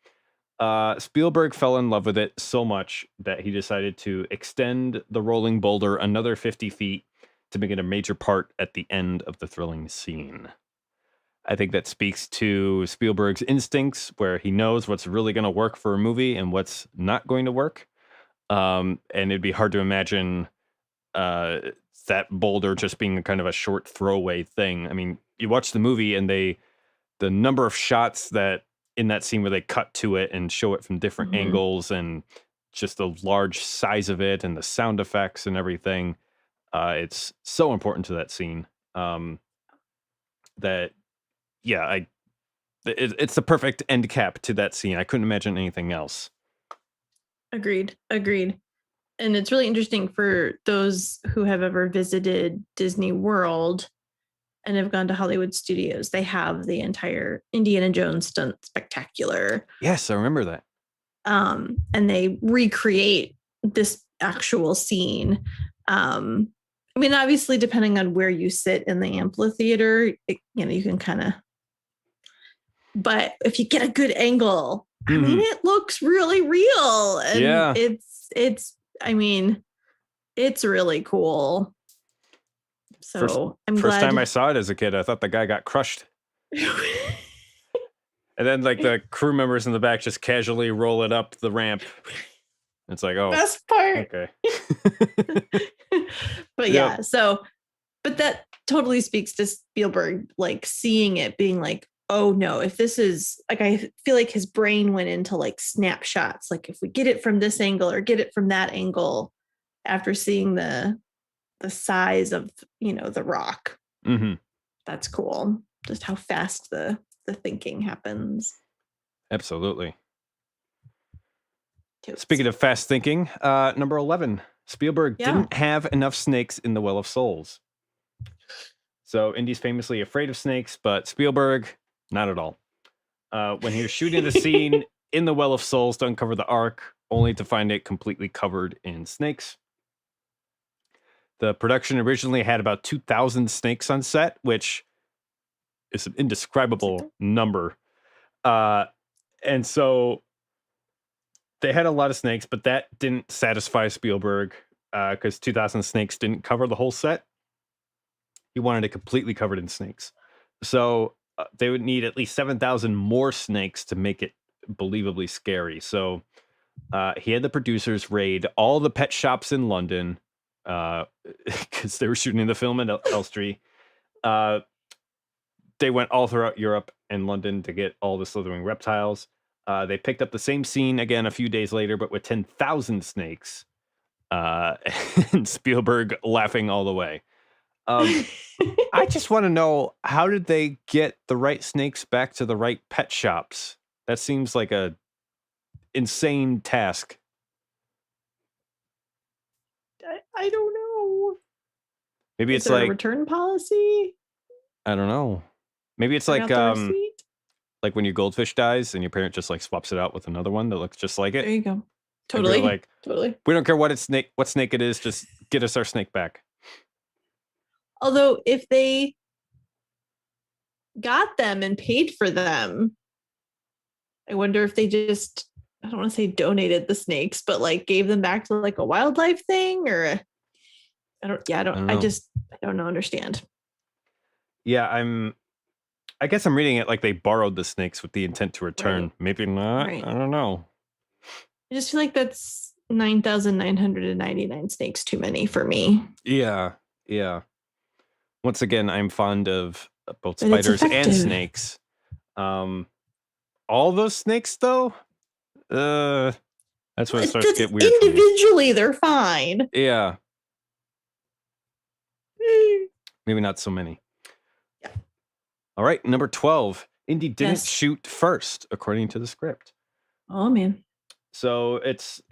Spielberg fell in love with it so much that he decided to extend the rolling boulder another 50 feet to make it a major part at the end of the thrilling scene. I think that speaks to Spielberg's instincts, where he knows what's really going to work for a movie and what's not going to work. And it'd be hard to imagine that boulder just being a kind of a short throwaway thing. I mean, you watch the movie and the number of shots that in that scene where they cut to it and show it from different angles, and just the large size of it and the sound effects and everything. It's so important to that scene that, yeah, it's the perfect end cap to that scene. I couldn't imagine anything else. Agreed. And it's really interesting for those who have ever visited Disney World and have gone to Hollywood Studios. They have the entire Indiana Jones stunt spectacular. Yes, I remember that. And they recreate this actual scene. I mean, obviously, depending on where you sit in the amphitheater, you can kind of. But if you get a good angle, I mean, it looks really real. And yeah, I mean, it's really cool. So I'm glad. First time I saw it as a kid, I thought the guy got crushed. And then, like, the crew members in the back just casually roll it up the ramp. It's like, oh, best part. Okay. But yeah, but that totally speaks to Spielberg, like seeing it being like, oh no, if this is like, I feel like his brain went into like snapshots. Like if we get it from this angle or get it from that angle, after seeing the size of, the rock. That's cool. Just how fast the thinking happens. Absolutely. Speaking of fast thinking, number 11, Spielberg didn't have enough snakes in the Well of Souls. So Indy's famously afraid of snakes, but Spielberg, not at all. When he was shooting the scene in the Well of Souls to uncover the Ark, only to find it completely covered in snakes. The production originally had about 2,000 snakes on set, which is an indescribable number. And so they had a lot of snakes, but that didn't satisfy Spielberg because 2,000 snakes didn't cover the whole set. He wanted it completely covered in snakes. So they would need at least 7,000 more snakes to make it believably scary. So he had the producers raid all the pet shops in London because they were shooting the film in Elstree. They went all throughout Europe and London to get all the slithering reptiles. They picked up the same scene again a few days later, but with 10,000 snakes. And Spielberg laughing all the way. I just want to know, how did they get the right snakes back to the right pet shops? That seems like a insane task. I don't know. Maybe Is it's there like a return policy. I don't know. Maybe it's like when your goldfish dies and your parent just like swaps it out with another one that looks just like it. There you go. Totally. Totally. We don't care what snake it is, just get us our snake back. Although if they got them and paid for them, I wonder if they just, I don't want to say donated the snakes, but like gave them back to like a wildlife thing, or I don't understand. Yeah, I guess I'm reading it like they borrowed the snakes with the intent to return. Right. Maybe not. Right. I don't know. I just feel like that's 9,999 snakks too many for me. Yeah. Once again, I'm fond of both spiders and snakes. All those snakes, though, That's when it starts to get weird for me. Individually, they're fine. Yeah. Maybe not so many. Yeah. All right, number 12. Indy didn't Yes. shoot first, according to the script. Oh man. So it's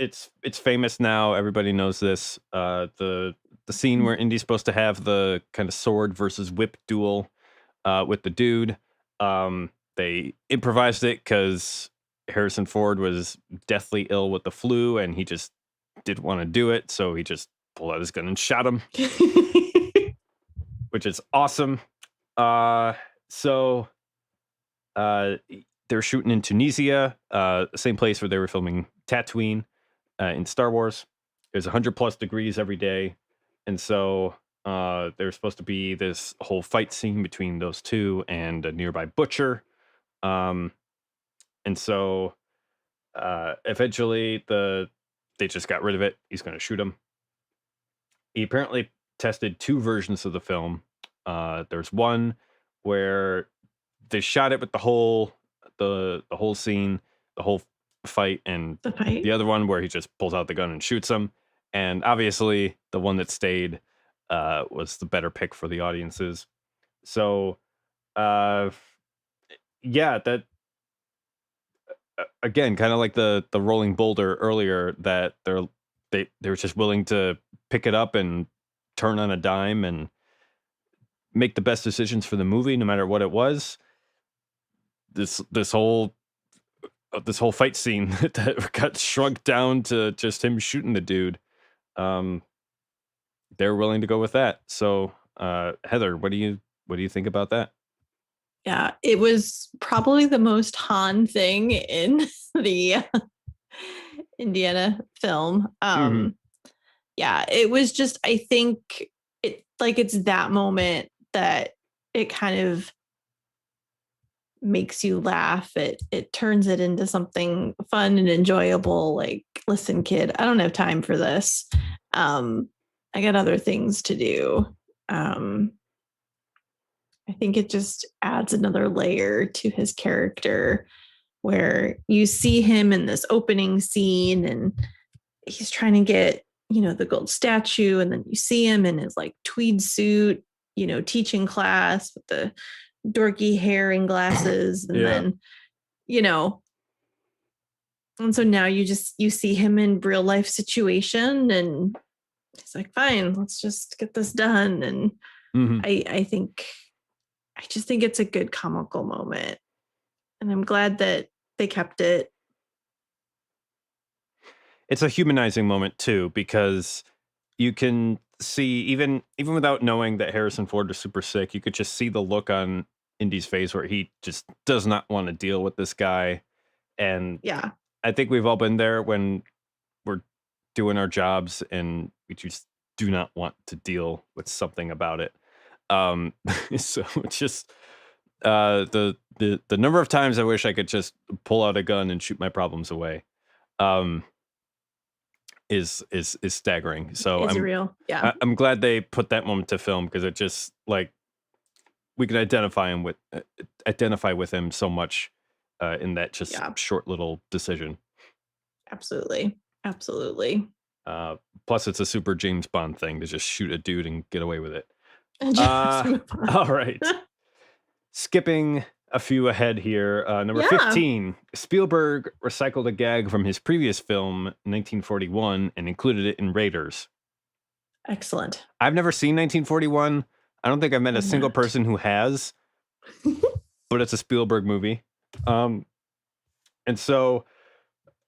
famous now. Everybody knows this. The scene where Indy's supposed to have the kind of sword versus whip duel with the dude. They improvised it because Harrison Ford was deathly ill with the flu, and he just didn't want to do it. So he just pulled out his gun and shot him, which is awesome. So they're shooting in Tunisia, the same place where they were filming Tatooine in Star Wars. It was 100+ degrees every day. And so there's supposed to be this whole fight scene between those two and a nearby butcher. And so eventually they just got rid of it. He's going to shoot him. He apparently tested 2 versions of the film. There's one where they shot it with the whole scene, the whole fight, and the other one where he just pulls out the gun and shoots him. And obviously the one that stayed was the better pick for the audiences. So yeah, that again, kind of like the rolling boulder earlier, that they were just willing to pick it up and turn on a dime and make the best decisions for the movie, no matter what it was. This whole fight scene that got shrunk down to just him shooting the dude, they're willing to go with that. So Heather, what do you think about that? Yeah, it was probably the most Han thing in the Indiana film. Yeah, it was just, I think it's that moment that it kind of makes you laugh. It turns it into something fun and enjoyable. Like, listen, kid, I don't have time for this. I got other things to do. I think it just adds another layer to his character, where you see him in this opening scene and he's trying to get, the gold statue. And then you see him in his like tweed suit, teaching class with the dorky hair and glasses. And then, and so now you see him in real life situation, and he's like, fine, let's just get this done. And I just think it's a good comical moment, and I'm glad that they kept it. It's a humanizing moment too, because you can see, even without knowing that Harrison Ford is super sick, you could just see the look on Indy's face where he just does not want to deal with this guy. And yeah, I think we've all been there when we're doing our jobs and we just do not want to deal with something about it. So it's just the number of times I wish I could just pull out a gun and shoot my problems away is staggering. So it's real. Yeah, I'm glad they put that moment to film, because it just, like, we can identify with him so much in that just short little decision. Absolutely. Plus it's a super James Bond thing to just shoot a dude and get away with it. All right. Skipping a few ahead here. Number 15, Spielberg recycled a gag from his previous film, 1941, and included it in Raiders. Excellent. I've never seen 1941. I don't think I've met a single person who has, but it's a Spielberg movie. And so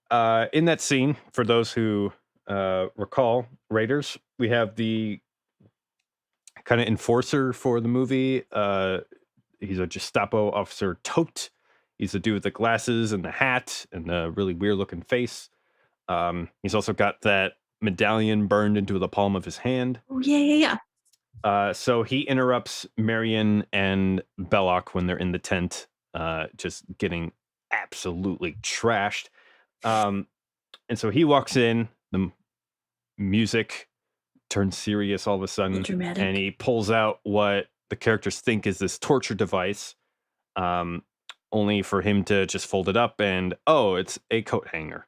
in that scene, for those who recall Raiders, we have the kind of enforcer for the movie. He's a Gestapo officer, Tote. He's the dude with the glasses and the hat and the really weird looking face. He's also got that medallion burned into the palm of his hand. Oh, yeah. So he interrupts Marion and Belloc when they're in the tent, just getting absolutely trashed. And so he walks in, the music turns serious all of a sudden, and he pulls out what the characters think is this torture device. only for him to just fold it up and, oh, it's a coat hanger.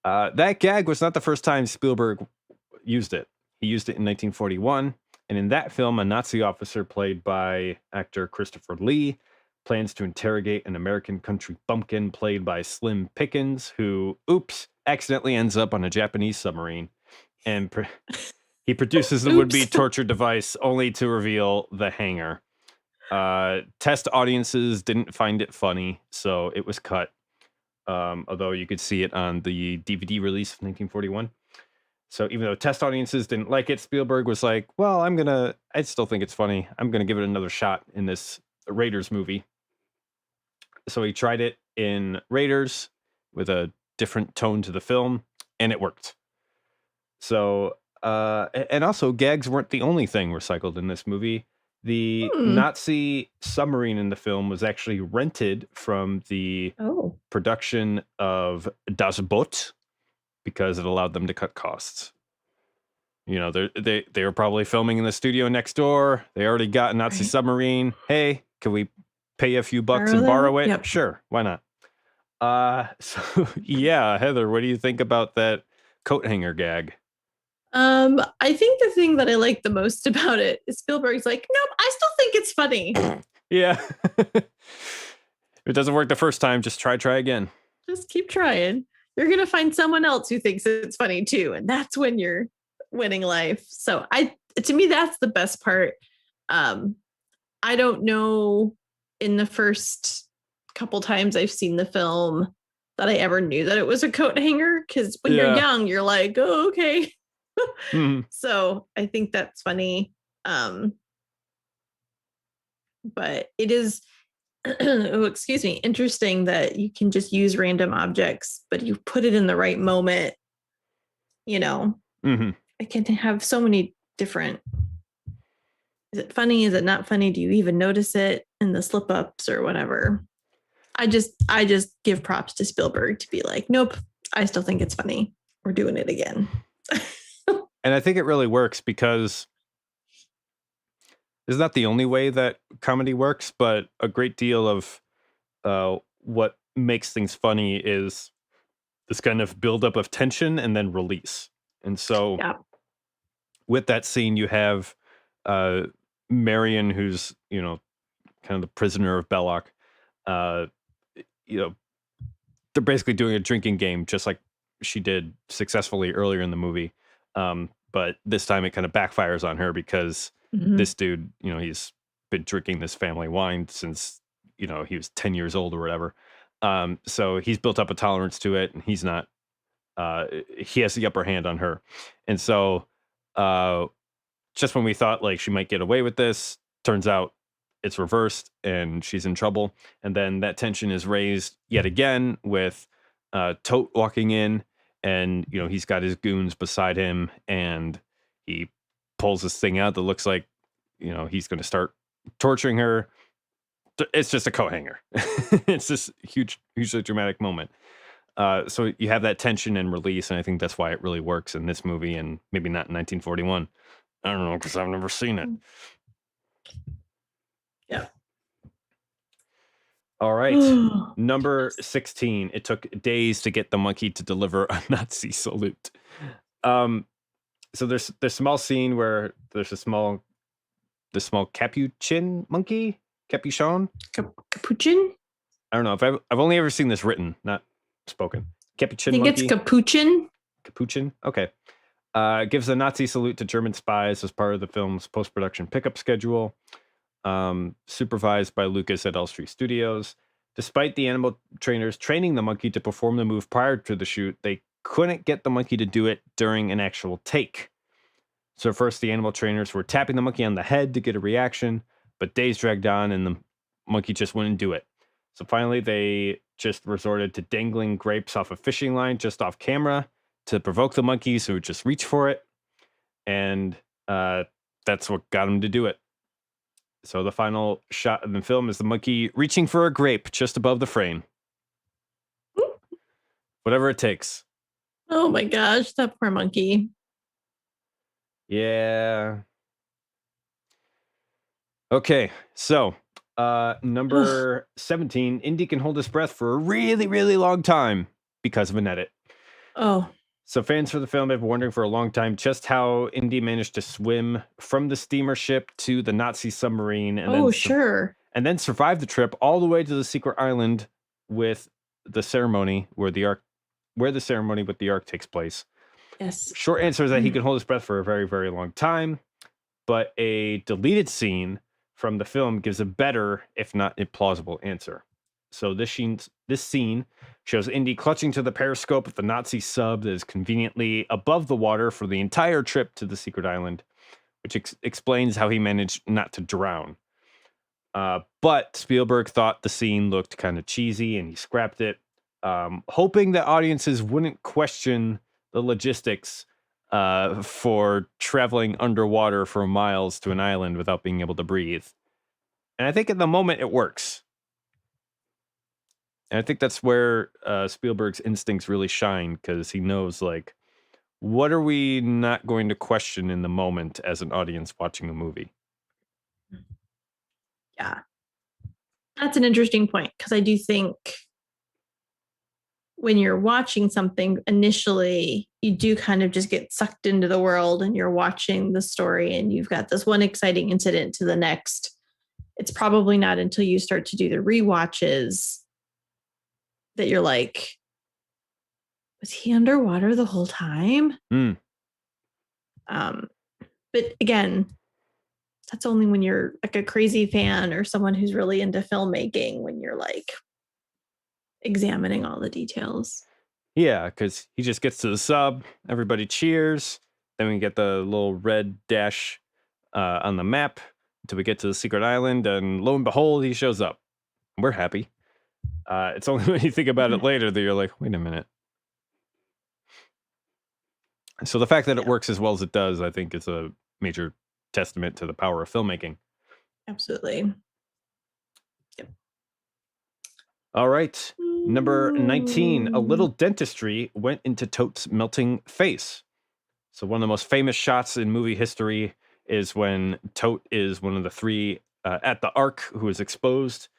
That gag was not the first time Spielberg used it. He used it in 1941, and in that film, a Nazi officer played by actor Christopher Lee plans to interrogate an American country bumpkin played by Slim Pickens, who, accidentally ends up on a Japanese submarine, and he produces the would-be torture device only to reveal the hanger. Test audiences didn't find it funny, so it was cut. Although you could see it on the DVD release of 1941. So even though test audiences didn't like it, Spielberg was like, well, I still think it's funny. I'm going to give it another shot in this Raiders movie. So he tried it in Raiders with a different tone to the film, and it worked. So, and also gags weren't the only thing recycled in this movie. The Nazi submarine in the film was actually rented from the production of Das Boot because it allowed them to cut costs. You know, they were probably filming in the studio next door. They already got a Nazi submarine. Hey, can we pay you a few bucks and borrow it? Yep. Sure, why not? So yeah, Heather, what do you think about that coat hanger gag? I think the thing that I like the most about it is Spielberg's like, nope, I still think it's funny. Yeah. If it doesn't work the first time, just try again. Just keep trying. You're going to find someone else who thinks it's funny too. And that's when you're winning life. So to me, that's the best part. I don't know in the first couple times I've seen the film that I ever knew that it was a coat hanger. Cause when you're young, you're like, oh, okay. So I think that's funny. But it is, interesting that you can just use random objects, but you put it in the right moment, you know, it can have so many different, is it funny? Is it not funny? Do you even notice it in the slip ups or whatever? I just give props to Spielberg to be like, nope, I still think it's funny. We're doing it again. And I think it really works because it's not the only way that comedy works, but a great deal of what makes things funny is this kind of buildup of tension and then release. And so with that scene, you have Marion, who's, you know, kind of the prisoner of Belloc. You know, they're basically doing a drinking game, just like she did successfully earlier in the movie. But this time it kind of backfires on her because this dude, you know, he's been drinking this family wine since, you know, he was 10 years old or whatever. So he's built up a tolerance to it, and he's not, he has the upper hand on her. And so just when we thought like she might get away with this, turns out it's reversed and she's in trouble. And then that tension is raised yet again with Tote walking in. And, you know, he's got his goons beside him, and he pulls this thing out that looks like, you know, he's going to start torturing her. It's just a coat hanger. It's this hugely dramatic moment. So you have that tension and release, and I think that's why it really works in this movie and maybe not in 1941. I don't know, because I've never seen it. Yeah. All right. Number 16. It took days to get the monkey to deliver a Nazi salute. So there's small scene where there's the small capuchin monkey, capuchon. Capuchin. I don't know if I've only ever seen this written, not spoken. Capuchin. I think monkey. it's capuchin. Capuchin. Okay. Gives a Nazi salute to German spies as part of the film's post-production pickup schedule. Supervised by Lucas at Elstree Studios. Despite the animal trainers training the monkey to perform the move prior to the shoot, they couldn't get the monkey to do it during an actual take. So first the animal trainers were tapping the monkey on the head to get a reaction, but days dragged on and the monkey just wouldn't do it. So finally they just resorted to dangling grapes off a fishing line just off camera to provoke the monkey so it would just reach for it. And that's what got him to do it. So the final shot of the film is the monkey reaching for a grape just above the frame. Whatever it takes. Oh my gosh, that poor monkey. Yeah. Okay, so Number 17, Indy can hold his breath for a really, really long time because of an edit. Oh, So fans for the film have been wondering for a long time just how Indy managed to swim from the steamer ship to the Nazi submarine and sure. and then survive the trip all the way to the secret island with the ceremony where the ceremony with the Ark takes place. Yes. Short answer is that he can hold his breath for a very, very long time, but a deleted scene from the film gives a better, if not implausible, answer. So this scene shows Indy clutching to the periscope of the Nazi sub that is conveniently above the water for the entire trip to the secret island, which explains how he managed not to drown. But Spielberg thought the scene looked kind of cheesy and he scrapped it, hoping that audiences wouldn't question the logistics for traveling underwater for miles to an island without being able to breathe. And I think at the moment it works. And I think that's where Spielberg's instincts really shine, because he knows, like, what are we not going to question in the moment as an audience watching a movie? Yeah. That's an interesting point, because I do think when you're watching something initially, you do kind of just get sucked into the world and you're watching the story and you've got this one exciting incident to the next. It's probably not until you start to do the rewatches that you're like, was he underwater the whole time? Mm. But again, that's only when you're like a crazy fan or someone who's really into filmmaking, when you're like examining all the details. Yeah, because he just gets to the sub, everybody cheers, then we get the little red dash on the map until we get to the secret island, and lo and behold, he shows up. We're happy. It's only when you think about it later that you're like, wait a minute. So the fact that it works as well as it does, I think, is a major testament to the power of filmmaking. Absolutely. Yep. All right. Number 19, a little dentistry went into Tote's melting face. So one of the most famous shots in movie history is when Tote is one of the three at the Ark who is exposed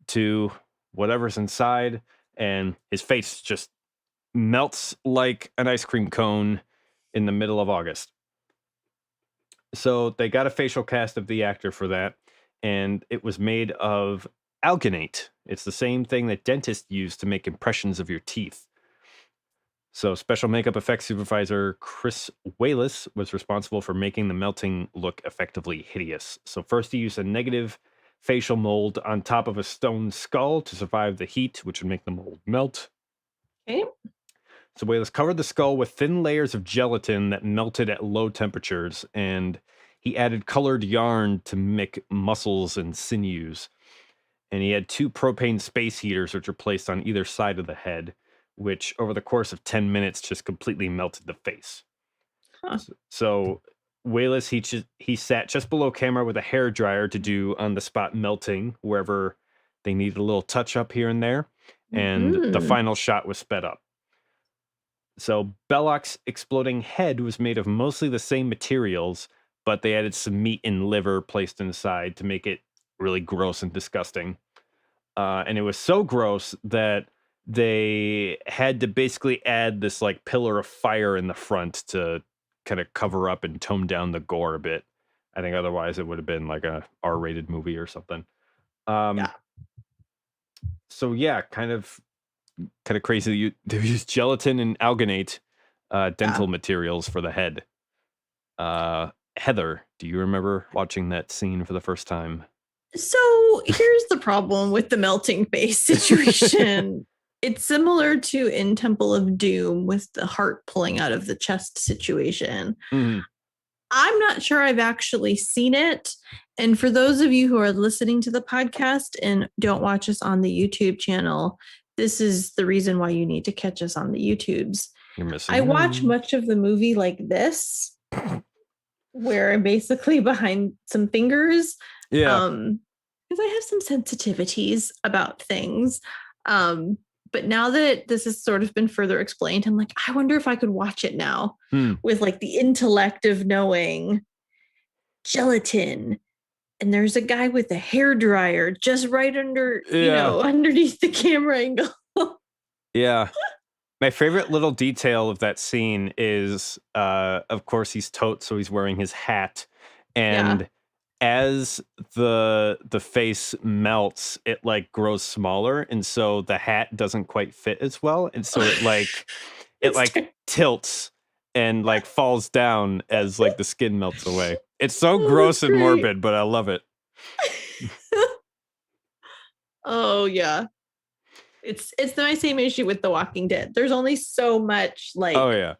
to whatever's inside, and his face just melts like an ice cream cone in the middle of August. So they got a facial cast of the actor for that, and it was made of alginate. It's the same thing that dentists use to make impressions of your teeth. So special makeup effects supervisor Chris Wallace was responsible for making the melting look effectively hideous. So first he used a negative facial mold on top of a stone skull to survive the heat, which would make the mold melt. Okay. So Wallace covered the skull with thin layers of gelatin that melted at low temperatures, and he added colored yarn to mimic muscles and sinews. And he had 2 propane space heaters, which were placed on either side of the head, which over the course of 10 minutes just completely melted the face. Huh. So Wallace, he sat just below camera with a hair dryer to do on-the-spot melting wherever they needed a little touch-up here and there. And the final shot was sped up. So Belloc's exploding head was made of mostly the same materials, but they added some meat and liver placed inside to make it really gross and disgusting. And it was so gross that they had to basically add this like pillar of fire in the front to kind of cover up and tone down the gore a bit. I think otherwise it would have been like a R-rated movie or something. So yeah, kind of crazy. They use gelatin and alginate dental materials for the head. Heather, do you remember watching that scene for the first time? So here's the problem with the melting face situation. It's similar to in Temple of Doom with the heart pulling out of the chest situation. Mm-hmm. I'm not sure I've actually seen it. And for those of you who are listening to the podcast and don't watch us on the YouTube channel, this is the reason why you need to catch us on the YouTubes. You're missing. I watch much of the movie like this, where I'm basically behind some fingers. Yeah. Because I have some sensitivities about things. But now that this has sort of been further explained, I'm like, I wonder if I could watch it now with like the intellect of knowing gelatin, and there's a guy with a hair dryer just right under, Yeah. underneath the camera angle. Yeah. My favorite little detail of that scene is, of course, he's tote, so he's wearing his hat, and as the face melts, it like grows smaller, and so the hat doesn't quite fit as well, and so it tilts and like falls down as like the skin melts away. It's so gross and great. morbid, but I love it. Oh yeah. It's my same issue with The Walking Dead. There's only so much like Oh yeah,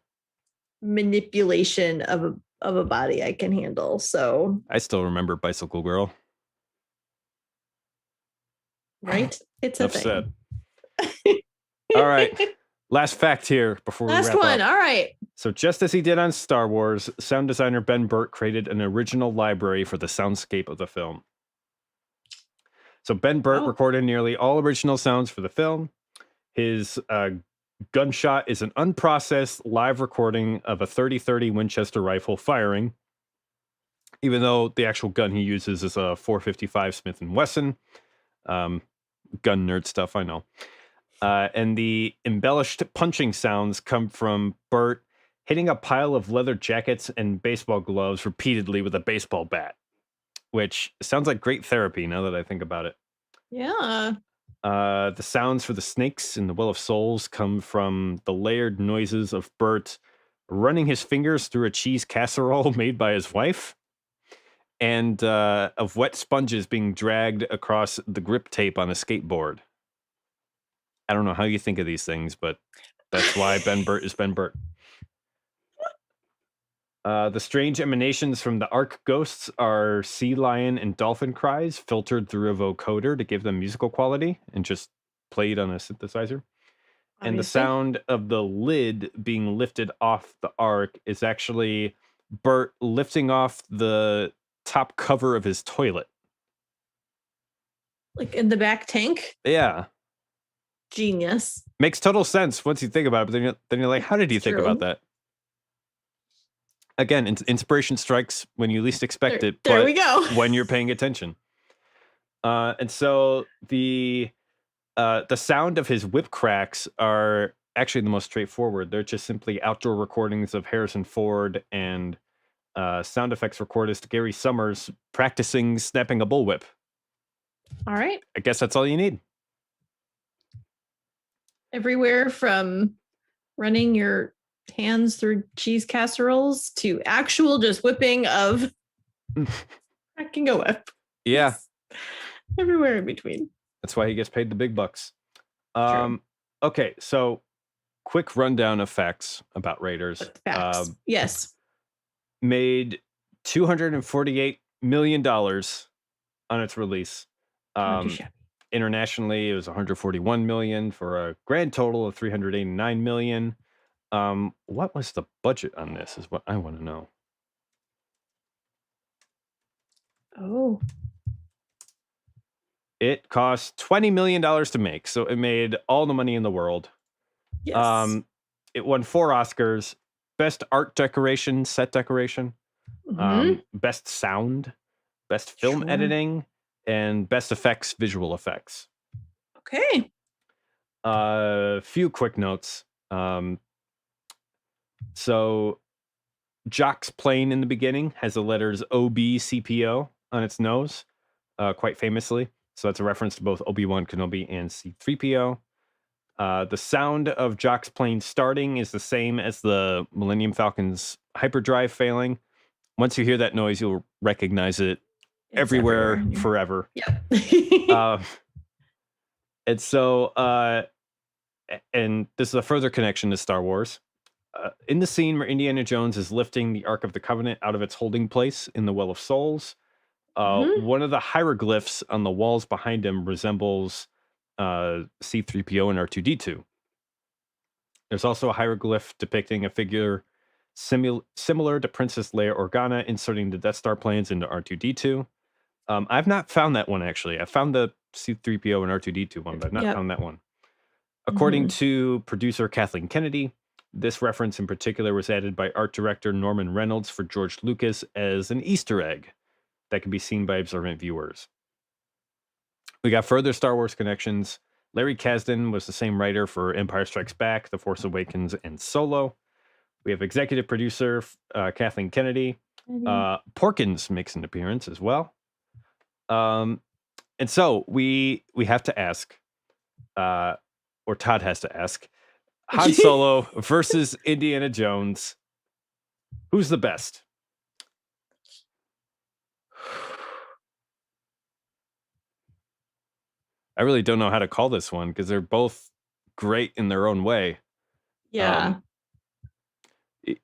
manipulation of a body I can handle. So I still remember Bicycle Girl. right? It's a Enough thing. said. All right. Last fact here before we Last wrap one. up. All right. So just as he did on Star Wars, sound designer Ben Burtt created an original library for the soundscape of the film. So Ben Burtt recorded nearly all original sounds for the film. His gunshot is an unprocessed live recording of a 30-30 Winchester rifle firing, even though the actual gun he uses is a .455 Smith & Wesson. Gun nerd stuff, I know. And the embellished punching sounds come from Burt hitting a pile of leather jackets and baseball gloves repeatedly with a baseball bat, which sounds like great therapy now that I think about it. Yeah. The sounds for the snakes in the Well of Souls come from the layered noises of Burt running his fingers through a cheese casserole made by his wife, and of wet sponges being dragged across the grip tape on a skateboard. I don't know how you think of these things, but that's why Ben Burtt is Ben Burtt. The strange emanations from the Ark ghosts are sea lion and dolphin cries filtered through a vocoder to give them musical quality and just played on a synthesizer. And the sound of the lid being lifted off the Ark is actually Burt lifting off the top cover of his toilet. Like in the back tank? Yeah. Genius. Makes total sense once you think about it, but then you're like, how did you think about that? Again, inspiration strikes when you least expect it. There we go. When you're paying attention. And so the sound of his whip cracks are actually the most straightforward. They're just simply outdoor recordings of Harrison Ford and sound effects recordist Gary Summers practicing snapping a bullwhip. All right. I guess that's all you need. Everywhere from running your hands through cheese casseroles to actual just whipping of cracking a whip. Yeah. Everywhere in between. That's why he gets paid the big bucks. Okay, so quick rundown of facts about Raiders. Facts. Yes. Made $248 million on its release. Internationally, it was 141 million for a grand total of 389 million. What was the budget on this is what I want to know. Oh. It cost $20 million to make, so it made all the money in the world. Yes. It won 4 Oscars: Best Art Decoration, Set Decoration, Best Sound, Best Film Editing, and Best Effects, Visual Effects. Okay. Few quick notes. So Jock's plane in the beginning has the letters OB-CPO on its nose, quite famously. So that's a reference to both Obi-Wan Kenobi and C-3PO. The sound of Jock's plane starting is the same as the Millennium Falcon's hyperdrive failing. Once you hear that noise, you'll recognize it everywhere forever. Yeah. And so, and this is a further connection to Star Wars. In the scene where Indiana Jones is lifting the Ark of the Covenant out of its holding place in the Well of Souls, one of the hieroglyphs on the walls behind him resembles C-3PO and R2-D2. There's also a hieroglyph depicting a figure similar to Princess Leia Organa inserting the Death Star plans into R2-D2. I've not found that one, actually. I found the C-3PO and R2-D2 one, but I've not found that one. According to producer Kathleen Kennedy, this reference in particular was added by art director Norman Reynolds for George Lucas as an Easter egg. that can be seen by observant viewers. We got further Star Wars connections. Larry Kasdan was the same writer for Empire Strikes Back, The Force Awakens, and Solo. We have executive producer Kathleen Kennedy. Porkins makes an appearance as well. And so we have to ask, or Todd has to ask, Han Solo versus Indiana Jones. Who's the best? I really don't know how to call this one because they're both great in their own way. Yeah.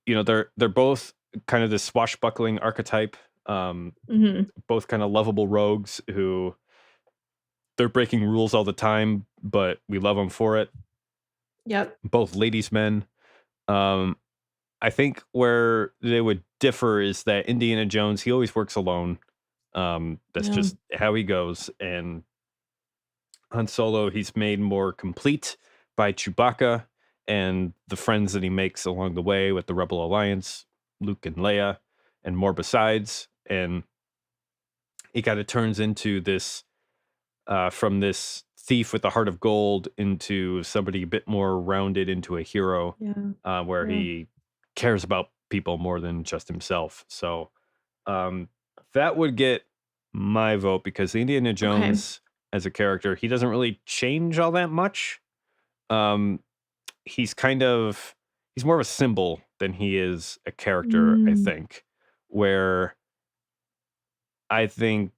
They're both kind of this swashbuckling archetype. Both kind of lovable rogues who they're breaking rules all the time, but we love them for it. Yep. Both ladies' men. I think where they would differ is that Indiana Jones, he always works alone. That's just how he goes. And Han Solo, he's made more complete by Chewbacca and the friends that he makes along the way with the Rebel Alliance, Luke and Leia, and more besides. And he kind of turns into this, from this thief with a heart of gold into somebody a bit more rounded into a hero, where he cares about people more than just himself. So that would get my vote because Indiana Jones as a character, he doesn't really change all that much. He's more of a symbol than he is a character, I think, where I think,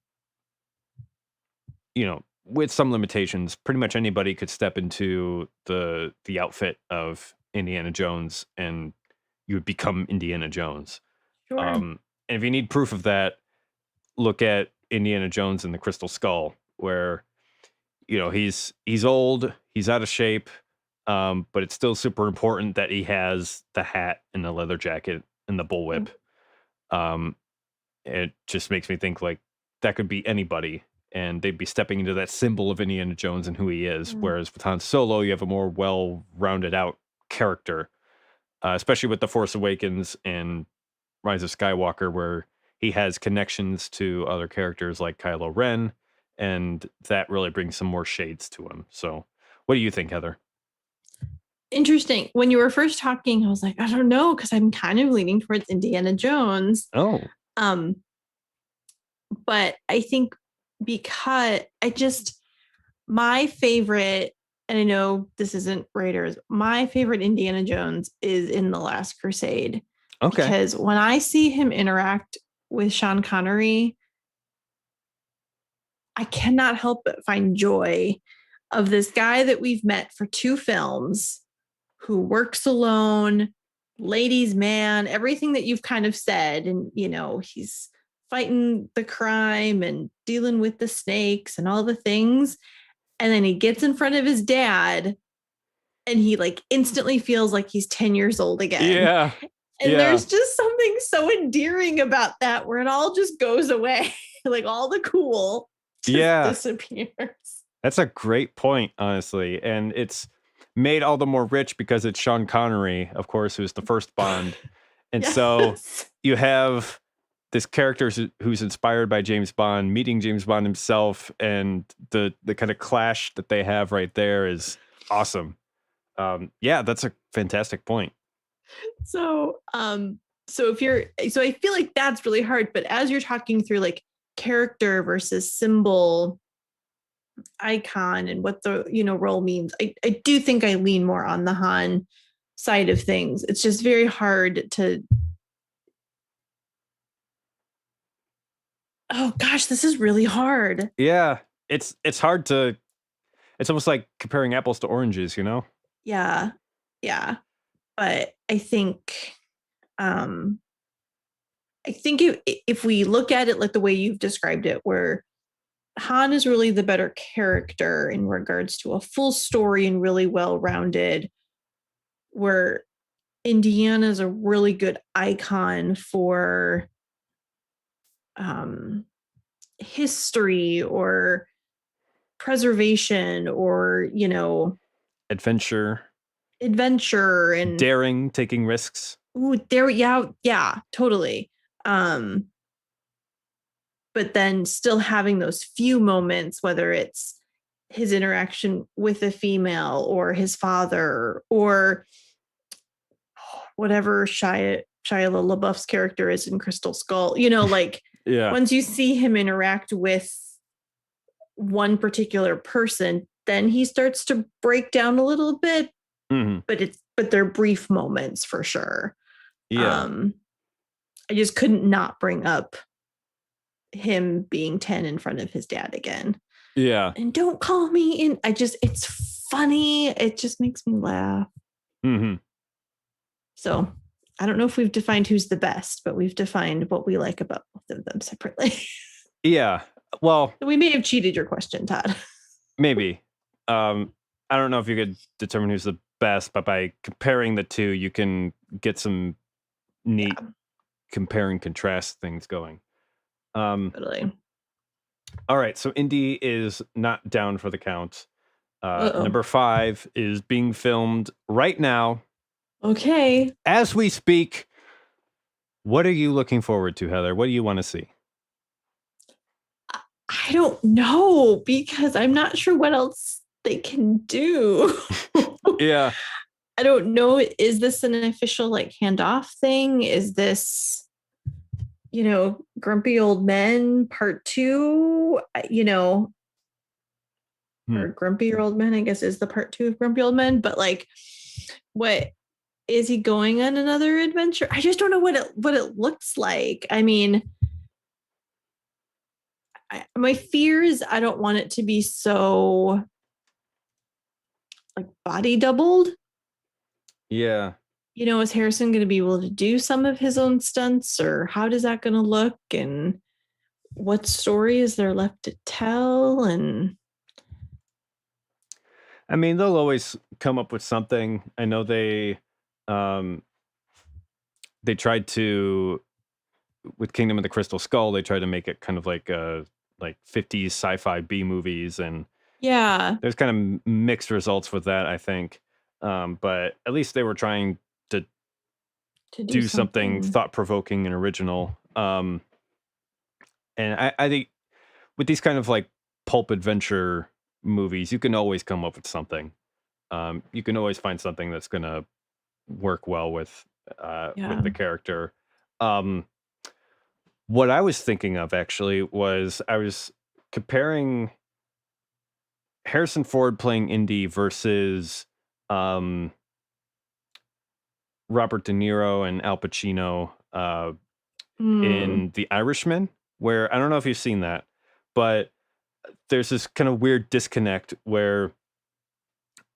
with some limitations, pretty much anybody could step into the outfit of Indiana Jones and you would become Indiana Jones. Sure. And if you need proof of that, look at Indiana Jones and the Crystal Skull, where he's old, he's out of shape, but it's still super important that he has the hat and the leather jacket and the bullwhip. It just makes me think like that could be anybody, and they'd be stepping into that symbol of Indiana Jones and who he is. Whereas with Han Solo, you have a more well-rounded out character, especially with The Force Awakens and Rise of Skywalker, where he has connections to other characters like Kylo Ren, and that really brings some more shades to him. So what do you think, Heather? Interesting. When you were first talking, I was like, I don't know, because I'm kind of leaning towards Indiana Jones. Oh. But I think because my favorite, and I know this isn't Raiders, my favorite Indiana Jones is in The Last Crusade. Okay. Because when I see him interact with Sean Connery, I cannot help but find joy of this guy that we've met for 2 films who works alone, ladies' man, everything that you've kind of said. And, he's fighting the crime and dealing with the snakes and all the things. And then he gets in front of his dad and he like instantly feels like he's 10 years old again. Yeah. And there's just something so endearing about that where it all just goes away. Like all the cool just disappears. That's a great point, honestly. And it's made all the more rich because it's Sean Connery, of course, who's the first Bond. And so you have this character who's inspired by James Bond, meeting James Bond himself, and the kind of clash that they have right there is awesome. That's a fantastic point. So I feel like that's really hard, but as you're talking through like character versus symbol, icon, and what the role means, I do think I lean more on the Han side of things. It's just very hard to. Oh gosh, this is really hard. Yeah, it's hard to. It's almost like comparing apples to oranges, Yeah. But I think, if we look at it like the way you've described it, where Han is really the better character in regards to a full story and really well-rounded, where Indiana's a really good icon for history or preservation or, adventure and daring, taking risks. Ooh, totally. But but then still having those few moments, whether it's his interaction with a female or his father or whatever Shia LaBeouf's character is in Crystal Skull, like Yeah. once you see him interact with one particular person, then he starts to break down a little bit, but they're brief moments for sure. Yeah. I just couldn't not bring up him being 10 in front of his dad again. Yeah. And don't call me in. It's funny. It just makes me laugh. So I don't know if we've defined who's the best, but we've defined what we like about both of them separately. Yeah. Well, we may have cheated your question, Todd. Maybe. I don't know if you could determine who's the best, but by comparing the two, you can get some neat compare and contrast things going. Totally. All right. So Indy is not down for the count. Number 5 is being filmed right now. Okay. As we speak. What are you looking forward to, Heather? What do you want to see? I don't know, because I'm not sure what else they can do. Yeah. I don't know. Is this an official handoff thing? Is this, Grumpy Old Men Part 2? Or Grumpy Old Men, I guess, is the Part 2 of Grumpy Old Men. But what is he going on another adventure? I just don't know what it looks like. I mean, my fear is I don't want it to be so body doubled. Yeah. Is Harrison going to be able to do some of his own stunts, or how does that going to look, and what story is there left to tell? And I mean, they'll always come up with something. I know they tried to, with Kingdom of the Crystal Skull, they tried to make it kind of like 50s sci-fi B movies, and there's kind of mixed results with that, I think. But at least they were trying to do something thought-provoking and original. And I think with these kind of pulp adventure movies, you can always come up with something. You can always find something that's going to work well with the character. What I was thinking of actually was I was comparing Harrison Ford playing Indy versus Robert De Niro and Al Pacino in The Irishman, where I don't know if you've seen that, but there's this kind of weird disconnect where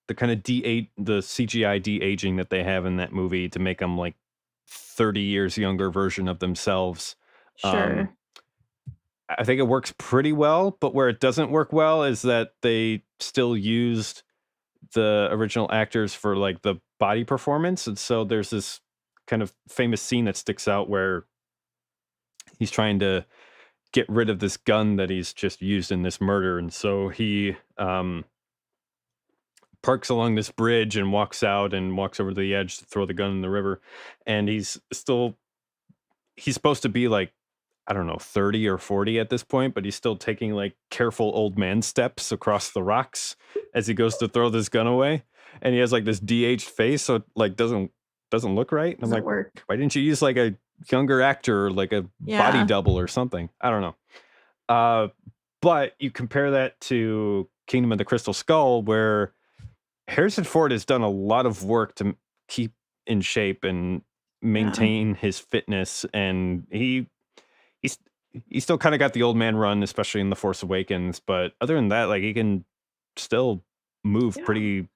the kind of the CGI de-aging that they have in that movie to make them 30 years younger version of themselves. Sure. I think it works pretty well, but where it doesn't work well is that they still used the original actors for the body performance. And so there's this kind of famous scene that sticks out where he's trying to get rid of this gun that he's just used in this murder. And so he parks along this bridge and walks out and walks over to the edge to throw the gun in the river. And he's supposed to be I don't know, 30 or 40 at this point, but he's still taking careful old man steps across the rocks as he goes to throw this gun away. And he has this de-aged face, so it doesn't look right. And I'm like, why didn't you use a younger actor or a body double or something? I don't know. But you compare that to Kingdom of the Crystal Skull, where Harrison Ford has done a lot of work to keep in shape and maintain his fitness, and he's still kind of got the old man run, especially in The Force Awakens. But other than that, he can still move pretty.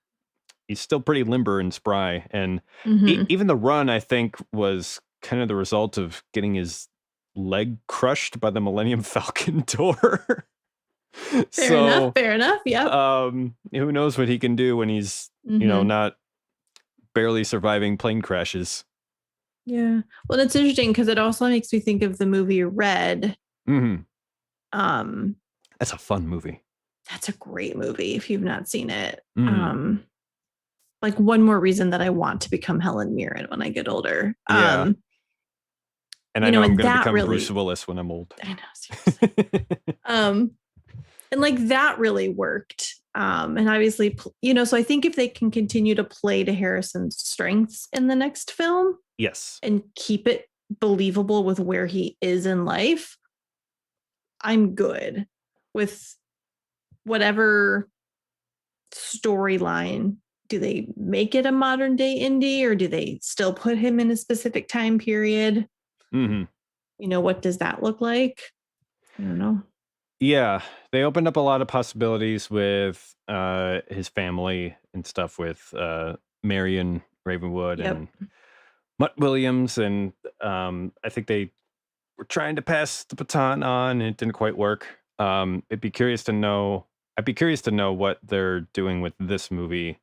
He's still pretty limber and spry, and even the run, I think, was kind of the result of getting his leg crushed by the Millennium Falcon door. Fair enough. Yeah. Who knows what he can do when he's not barely surviving plane crashes. Yeah. Well, it's interesting because it also makes me think of the movie Red. That's a fun movie. That's a great movie if you've not seen it. One more reason that I want to become Helen Mirren when I get older. And You I know know, I'm and going to that become really, Bruce Willis when I'm old. I know, seriously. And like that really worked. And obviously, you know, so I think if they can continue to play to Harrison's strengths in the next film Yes. and keep it believable with where he is in life, I'm good with whatever storyline. Do they make it a modern day Indy, or do they still put him in a specific time period? Mm-hmm. You know, what does that look like? I don't know. Yeah, they opened up a lot of possibilities with his family and stuff with Marion Ravenwood Yep. and Mutt Williams, and I think they were trying to pass the baton on, and it didn't quite work. I'd be curious to know what they're doing with this movie.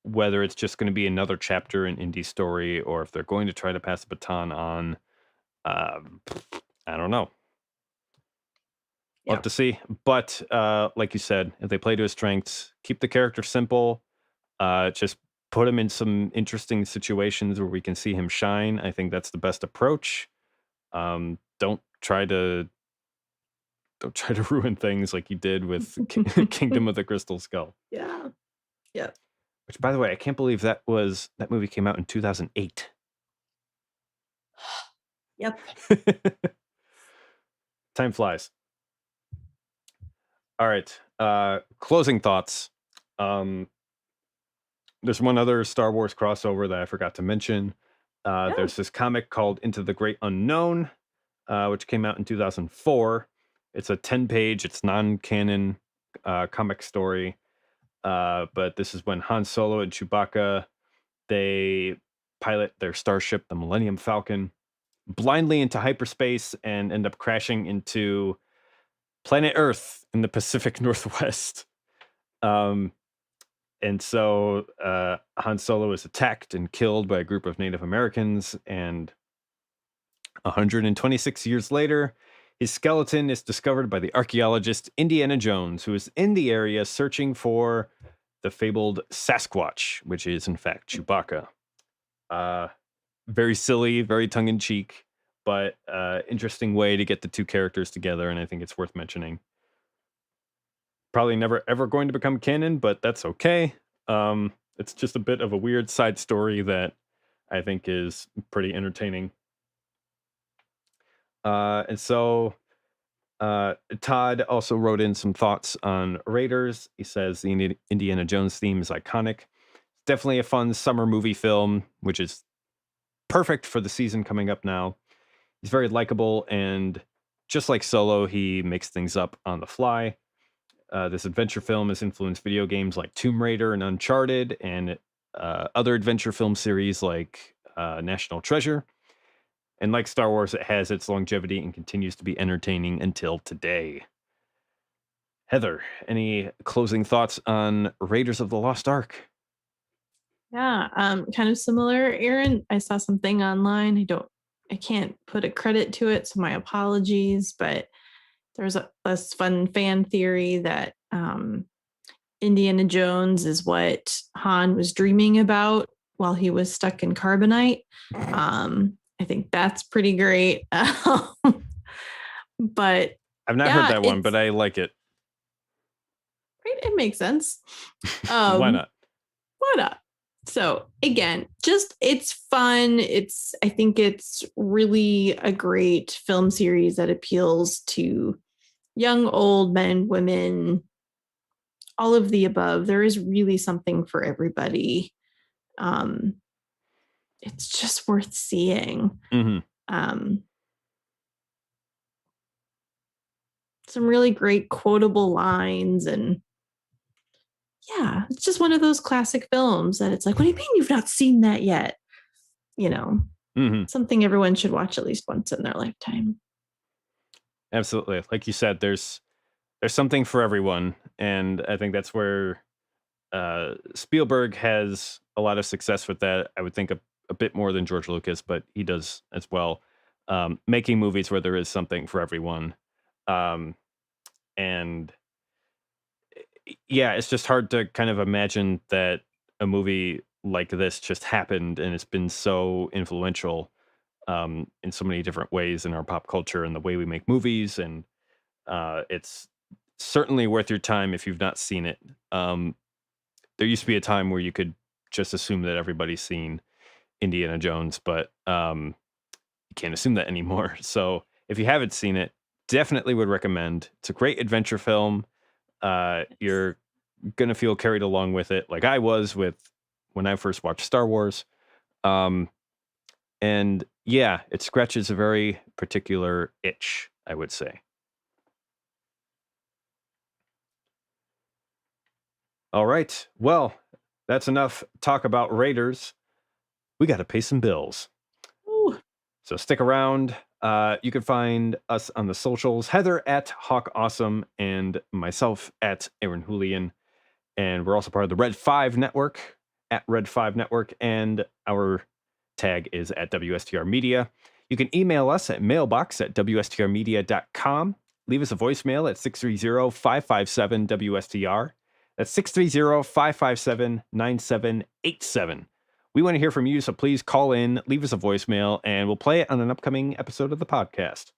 Whether it's just going to be another chapter in Indy's story, or if they're going to try to pass the baton on. I don't know. We'll have to see. But like you said, if they play to his strengths, keep the character simple, just put him in some interesting situations where we can see him shine. I think that's the best approach. Don't try to ruin things like you did with Kingdom of the Crystal Skull. Yeah. Yep. Which, by the way, I can't believe that movie came out in 2008. Yep. Time flies. All right. Closing thoughts. There's one other Star Wars crossover that I forgot to mention. There's this comic called Into the Great Unknown, which came out in 2004. It's a 10-page, it's non-canon comic story. But this is when Han Solo and Chewbacca, they pilot their starship, the Millennium Falcon, blindly into hyperspace and end up crashing into planet Earth in the Pacific Northwest. And so Han Solo is attacked and killed by a group of Native Americans, and 126 years later, his skeleton is discovered by the archaeologist Indiana Jones, who is in the area searching for the fabled Sasquatch, which is in fact Chewbacca. Very silly, very tongue-in-cheek, but interesting way to get the two characters together, and I think it's worth mentioning. Probably never ever going to become canon, but that's okay. It's just a bit of a weird side story that I think is pretty entertaining. And so Todd also wrote in some thoughts on Raiders. He says the Indiana Jones theme is iconic. Definitely a fun summer movie film, which is perfect for the season coming up now. He's very likable, and just like Solo, he makes things up on the fly. This adventure film has influenced video games like Tomb Raider and Uncharted, and other adventure film series like National Treasure. And like Star Wars, it has its longevity and continues to be entertaining until today. Heather, any closing thoughts on Raiders of the Lost Ark? Yeah, kind of similar, Aaron. I saw something online. I can't put a credit to it, so my apologies, but there's a fun fan theory that Indiana Jones is what Han was dreaming about while he was stuck in carbonite. I think that's pretty great. But I've not heard that one, but I like it. It makes sense. Why not? Why not? So again, it's fun. I think it's really a great film series that appeals to young, old, men, women, all of the above. There is really something for everybody. It's just worth seeing. Mm-hmm. Some really great quotable lines, and yeah, it's just one of those classic films that it's like, what do you mean you've not seen that yet? You know, something everyone should watch at least once in their lifetime. Absolutely. Like you said, there's something for everyone. And I think that's where Spielberg has a lot of success with that. I would think a bit more than George Lucas, but he does as well. Making movies where there is something for everyone. And yeah, it's just hard to kind of imagine that a movie like this just happened and it's been so influential. in so many different ways in our pop culture and the way we make movies. And it's certainly worth your time if you've not seen it. There used to be a time where you could just assume that everybody's seen Indiana Jones, but you can't assume that anymore. So if you haven't seen it, definitely would recommend. It's a great adventure film. You're gonna feel carried along with it, like I was with when I first watched Star Wars. And yeah, it scratches a very particular itch, I would say. All right. Well, that's enough talk about Raiders. We got to pay some bills. Ooh. So stick around. You can find us on the socials, Heather at Hawk Awesome and myself at Aaron Julian. And we're also part of the Red 5 Network at Red 5 Network. And our tag is at WSTR Media. You can email us at mailbox@wstrmedia.com. Leave us a voicemail at 630-557-WSTR. That's 630-557-9787. We want to hear from you, so please call in, leave us a voicemail, and we'll play it on an upcoming episode of the podcast.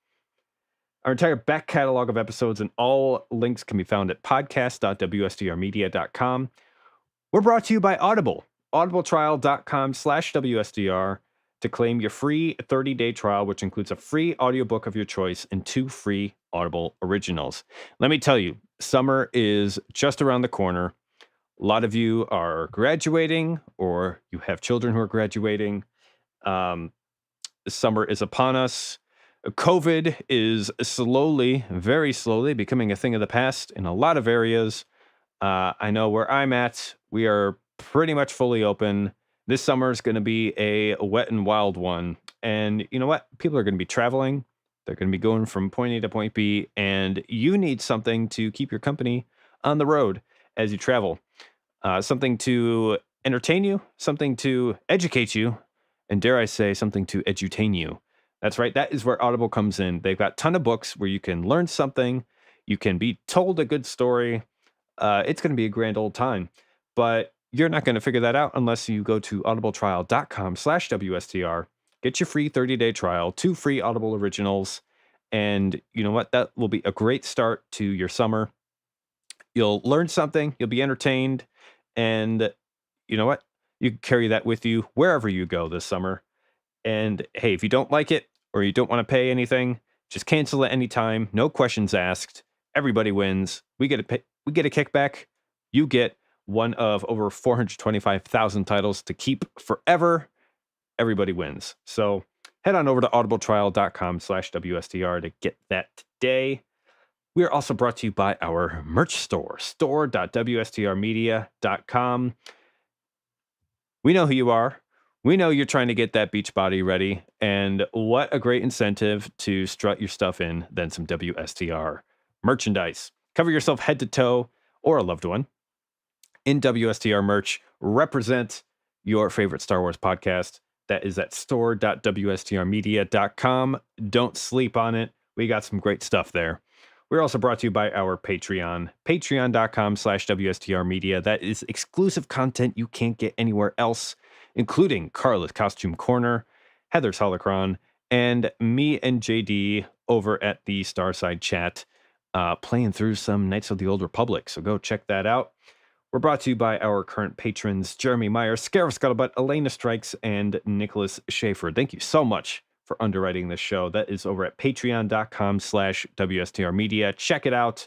Our entire back catalog of episodes and all links can be found at podcast.wstrmedia.com. We're brought to you by Audible, audibletrial.com/WSTR to claim your free 30-day trial, which includes a free audiobook of your choice and 2 free Audible originals. Let me tell you, summer is just around the corner. A lot of you are graduating or you have children who are graduating. Summer is upon us. COVID is slowly, very slowly becoming a thing of the past in a lot of areas. I know where I'm at, we are pretty much fully open. This summer is going to be a wet and wild one. And you know what? People are going to be traveling. They're going to be going from point A to point B. And you need something to keep your company on the road as you travel. Something to entertain you, something to educate you, and dare I say, something to edutain you. That's right. That is where Audible comes in. They've got a ton of books where you can learn something. You can be told a good story. It's going to be a grand old time. But you're not going to figure that out unless you go to audibletrial.com/WSTR, get your free 30-day trial, 2 free Audible originals. And you know what? That will be a great start to your summer. You'll learn something. You'll be entertained. And you know what? You can carry that with you wherever you go this summer. And hey, if you don't like it or you don't want to pay anything, just cancel at any time. No questions asked. Everybody wins. We get a kickback. You get one of over 425,000 titles to keep forever. Everybody wins. So head on over to audibletrial.com/WSTR to get that today. We are also brought to you by our merch store, store.wstrmedia.com. We know who you are. We know you're trying to get that beach body ready. And what a great incentive to strut your stuff in than some WSTR merchandise. Cover yourself head to toe or a loved one in WSTR merch. Represent your favorite Star Wars podcast. That is at store.wstrmedia.com. Don't sleep on it. We got some great stuff there. We're also brought to you by our Patreon, patreon.com/WSTRmedia. That is exclusive content you can't get anywhere else, including Carla's Costume Corner, Heather's Holocron, and me and JD over at the Starside Chat, playing through some Knights of the Old Republic. So go check that out. We're brought to you by our current patrons, Jeremy Meyer, Scarif Scuttlebutt, Elena Strikes, and Nicholas Schaefer. Thank you so much for underwriting this show. That is over at patreon.com/WSTRmedia. Check it out.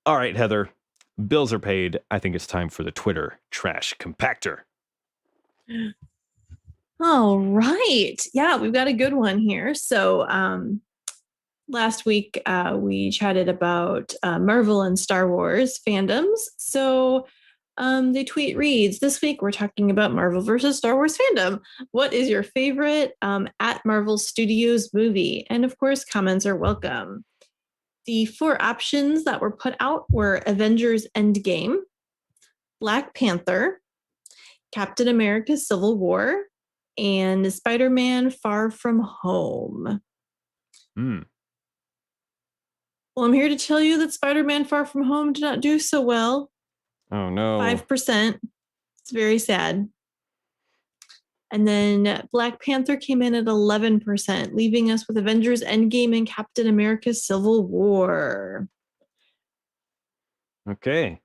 All right, Heather, bills are paid. I think it's time for the Twitter Trash Compactor. All right. Yeah, we've got a good one here. So last week we chatted about Marvel and Star Wars fandoms. So the tweet reads, this week we're talking about Marvel versus Star Wars fandom. What is your favorite at Marvel Studios movie? And of course, comments are welcome. The 4 options that were put out were Avengers Endgame, Black Panther, Captain America Civil War, and Spider-Man Far From Home. Well, I'm here to tell you that Spider-Man Far From Home did not do so well. Oh, no. 5%. It's very sad. And then Black Panther came in at 11%, leaving us with Avengers Endgame and Captain America Civil War. Okay.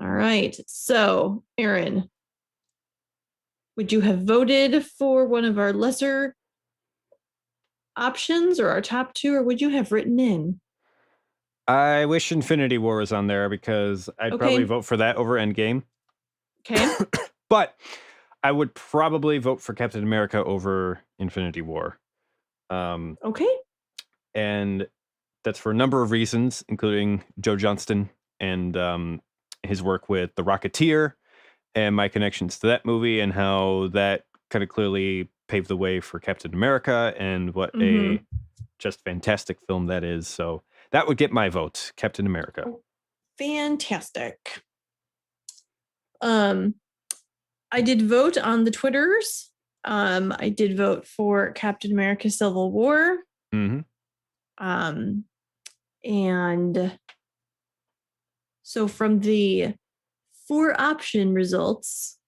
All right. So, Aaron, would you have voted for one of our lesser options or our top two, or would you have written in? I wish Infinity War was on there because I'd probably vote for that over Endgame. Okay. But I would probably vote for Captain America over Infinity War. Okay. And that's for a number of reasons, including Joe Johnston and his work with The Rocketeer and my connections to that movie and how that kind of clearly paved the way for Captain America and what a just fantastic film that is. So that would get my vote, Captain America. Fantastic. I did vote on the Twitters. I did vote for Captain America Civil War. Mm-hmm. And so from the 4 option results,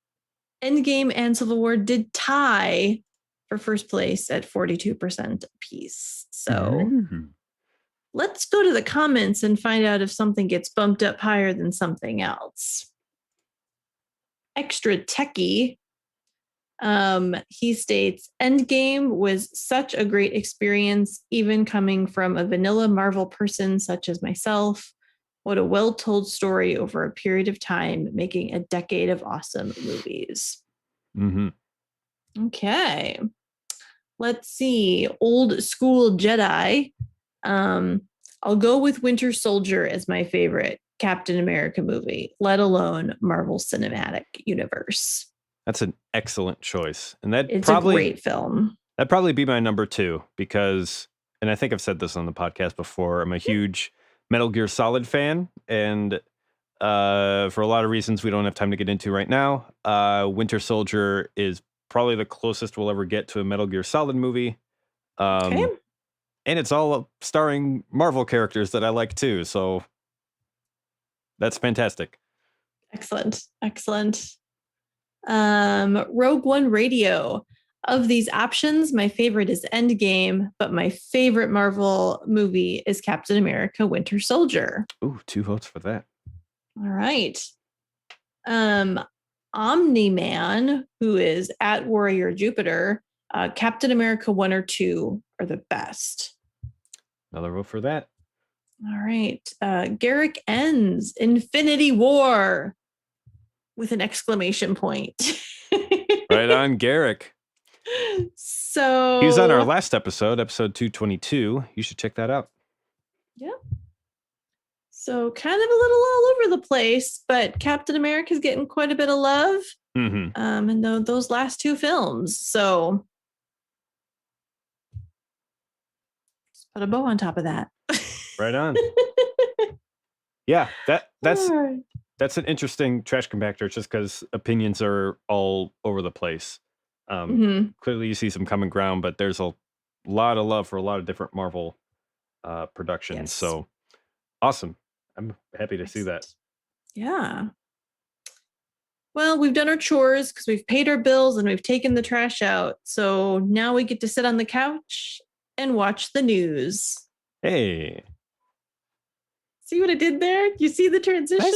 Endgame and Civil War did tie for first place at 42% apiece. So let's go to the comments and find out if something gets bumped up higher than something else. Extra Techie, he states, Endgame was such a great experience, even coming from a vanilla Marvel person such as myself. What a well-told story over a period of time, making a decade of awesome movies. Mm-hmm. Okay. Let's see. Old School Jedi. I'll go with Winter Soldier as my favorite Captain America movie, let alone Marvel Cinematic Universe. That's an excellent choice. And it's a great film. That'd probably be my number 2 because, and I think I've said this on the podcast before, I'm a huge Metal Gear Solid fan. And for a lot of reasons we don't have time to get into right now, Winter Soldier is probably the closest we'll ever get to a Metal Gear Solid movie. Okay. And it's all starring Marvel characters that I like too. So that's fantastic. Excellent. Rogue One Radio. Of these options, my favorite is Endgame, but my favorite Marvel movie is Captain America Winter Soldier. Ooh, 2 votes for that. All right. Omni-Man, who is at Warrior Jupiter, Captain America 1 or 2 are the best. Another vote for that. All right. Garrick Ends, Infinity War, with an exclamation point. Right on, Garrick. So he was on our last episode 222. You should check that out. Yeah. So kind of a little all over the place, but Captain America's getting quite a bit of love. Mm-hmm. In those last 2 films. So just put a bow on top of that. Right on. Yeah, that's an interesting trash compactor just because opinions are all over the place. Clearly you see some common ground, but there's a lot of love for a lot of different Marvel productions. Yes. So awesome. I'm happy to see that. Yeah. Well, we've done our chores because we've paid our bills and we've taken the trash out. So now we get to sit on the couch and watch the news. Hey. See what I did there? You see the transitions?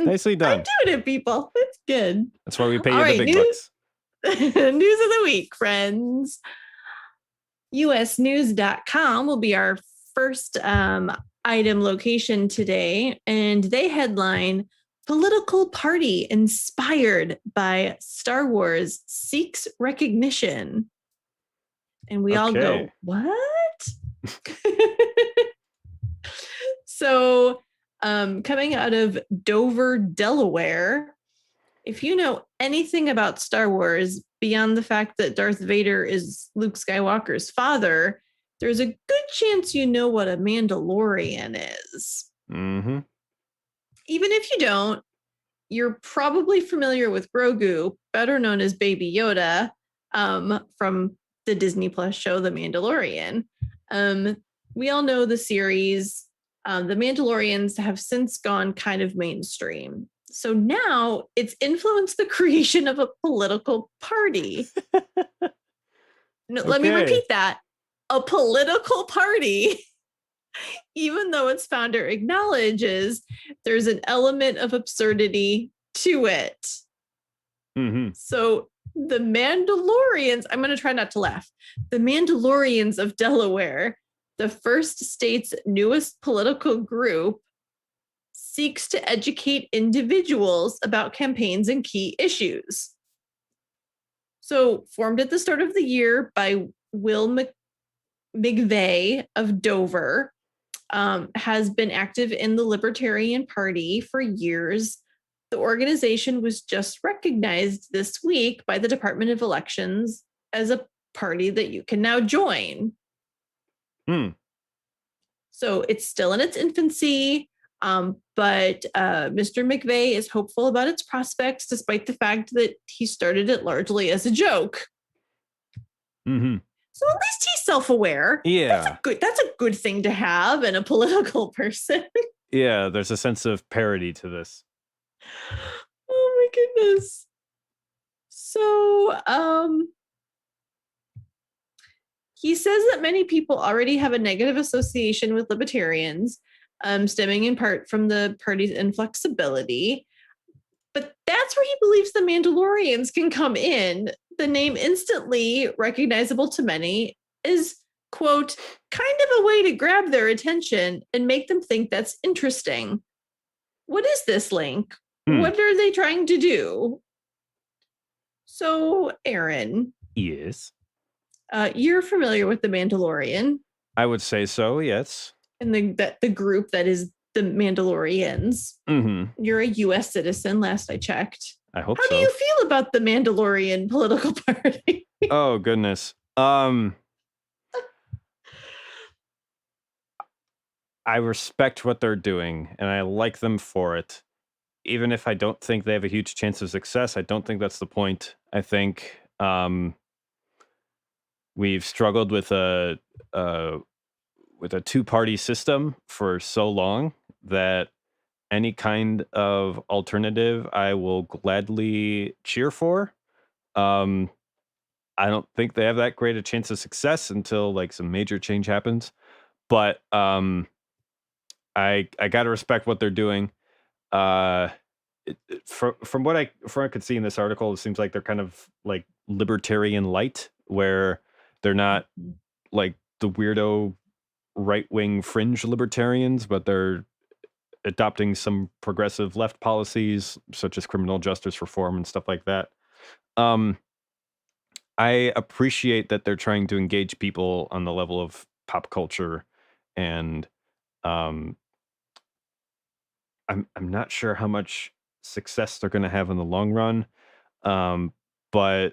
Nicely done. I'm doing it, people. It's good. That's why we pay you the big bucks. News of the week, friends. usnews.com will be our first item location today, and they headline political party inspired by Star Wars seeks recognition. And we all go, what? So coming out of Dover, Delaware, if you know anything about Star Wars beyond the fact that Darth Vader is Luke Skywalker's father, there's a good chance you know what a Mandalorian is. Mm-hmm. Even if you don't, you're probably familiar with Grogu, better known as Baby Yoda, from the Disney Plus show The Mandalorian. We all know the series. The Mandalorians have since gone kind of mainstream. So now it's influenced the creation of a political party. No, let me Okay. repeat that. A political party, even though its founder acknowledges there's an element of absurdity to it. Mm-hmm. So the Mandalorians, I'm going to try not to laugh. The Mandalorians of Delaware, the first state's newest political group, seeks to educate individuals about campaigns and key issues. So, formed at the start of the year by Will McVeigh of Dover, has been active in the Libertarian Party for years. The organization was just recognized this week by the Department of Elections as a party that you can now join. So it's still in its infancy, but Mr. McVeigh is hopeful about its prospects, despite the fact that he started it largely as a joke. Mm-hmm. So at least he's self-aware. Yeah. That's a good thing to have in a political person. Yeah, there's a sense of parody to this. Oh my goodness. So he says that many people already have a negative association with libertarians, stemming in part from the party's inflexibility. But that's where he believes the Mandalorians can come in. The name, instantly recognizable to many, is, quote, kind of a way to grab their attention and make them think that's interesting. What is this, Link? What are they trying to do? So, Aaron. Yes. You're familiar with the Mandalorian. I would say so, yes. And the group that is the Mandalorians. Mm-hmm. You're a U.S. citizen, last I checked. I hope so. How do you feel about the Mandalorian political party? Oh, goodness. I respect what they're doing, and I like them for it. Even if I don't think they have a huge chance of success, I don't think that's the point. I think we've struggled with a two-party system for so long that any kind of alternative I will gladly cheer for. I don't think they have that great a chance of success until like some major change happens. But I gotta respect what they're doing. From what I could see in this article, it seems like they're kind of like libertarian light, where they're not like the weirdo right-wing fringe libertarians, but they're adopting some progressive left policies such as criminal justice reform and stuff like that. I appreciate that they're trying to engage people on the level of pop culture, and I'm not sure how much success they're going to have in the long run, but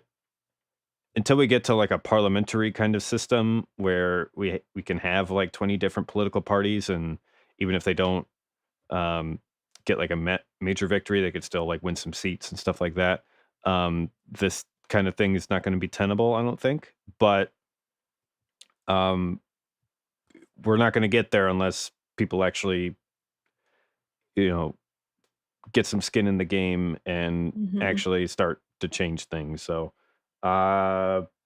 until we get to like a parliamentary kind of system where we can have like 20 different political parties, and even if they don't get like a major victory, they could still like win some seats and stuff like that. This kind of thing is not going to be tenable, I don't think, but we're not going to get there unless people actually, get some skin in the game and actually start to change things. So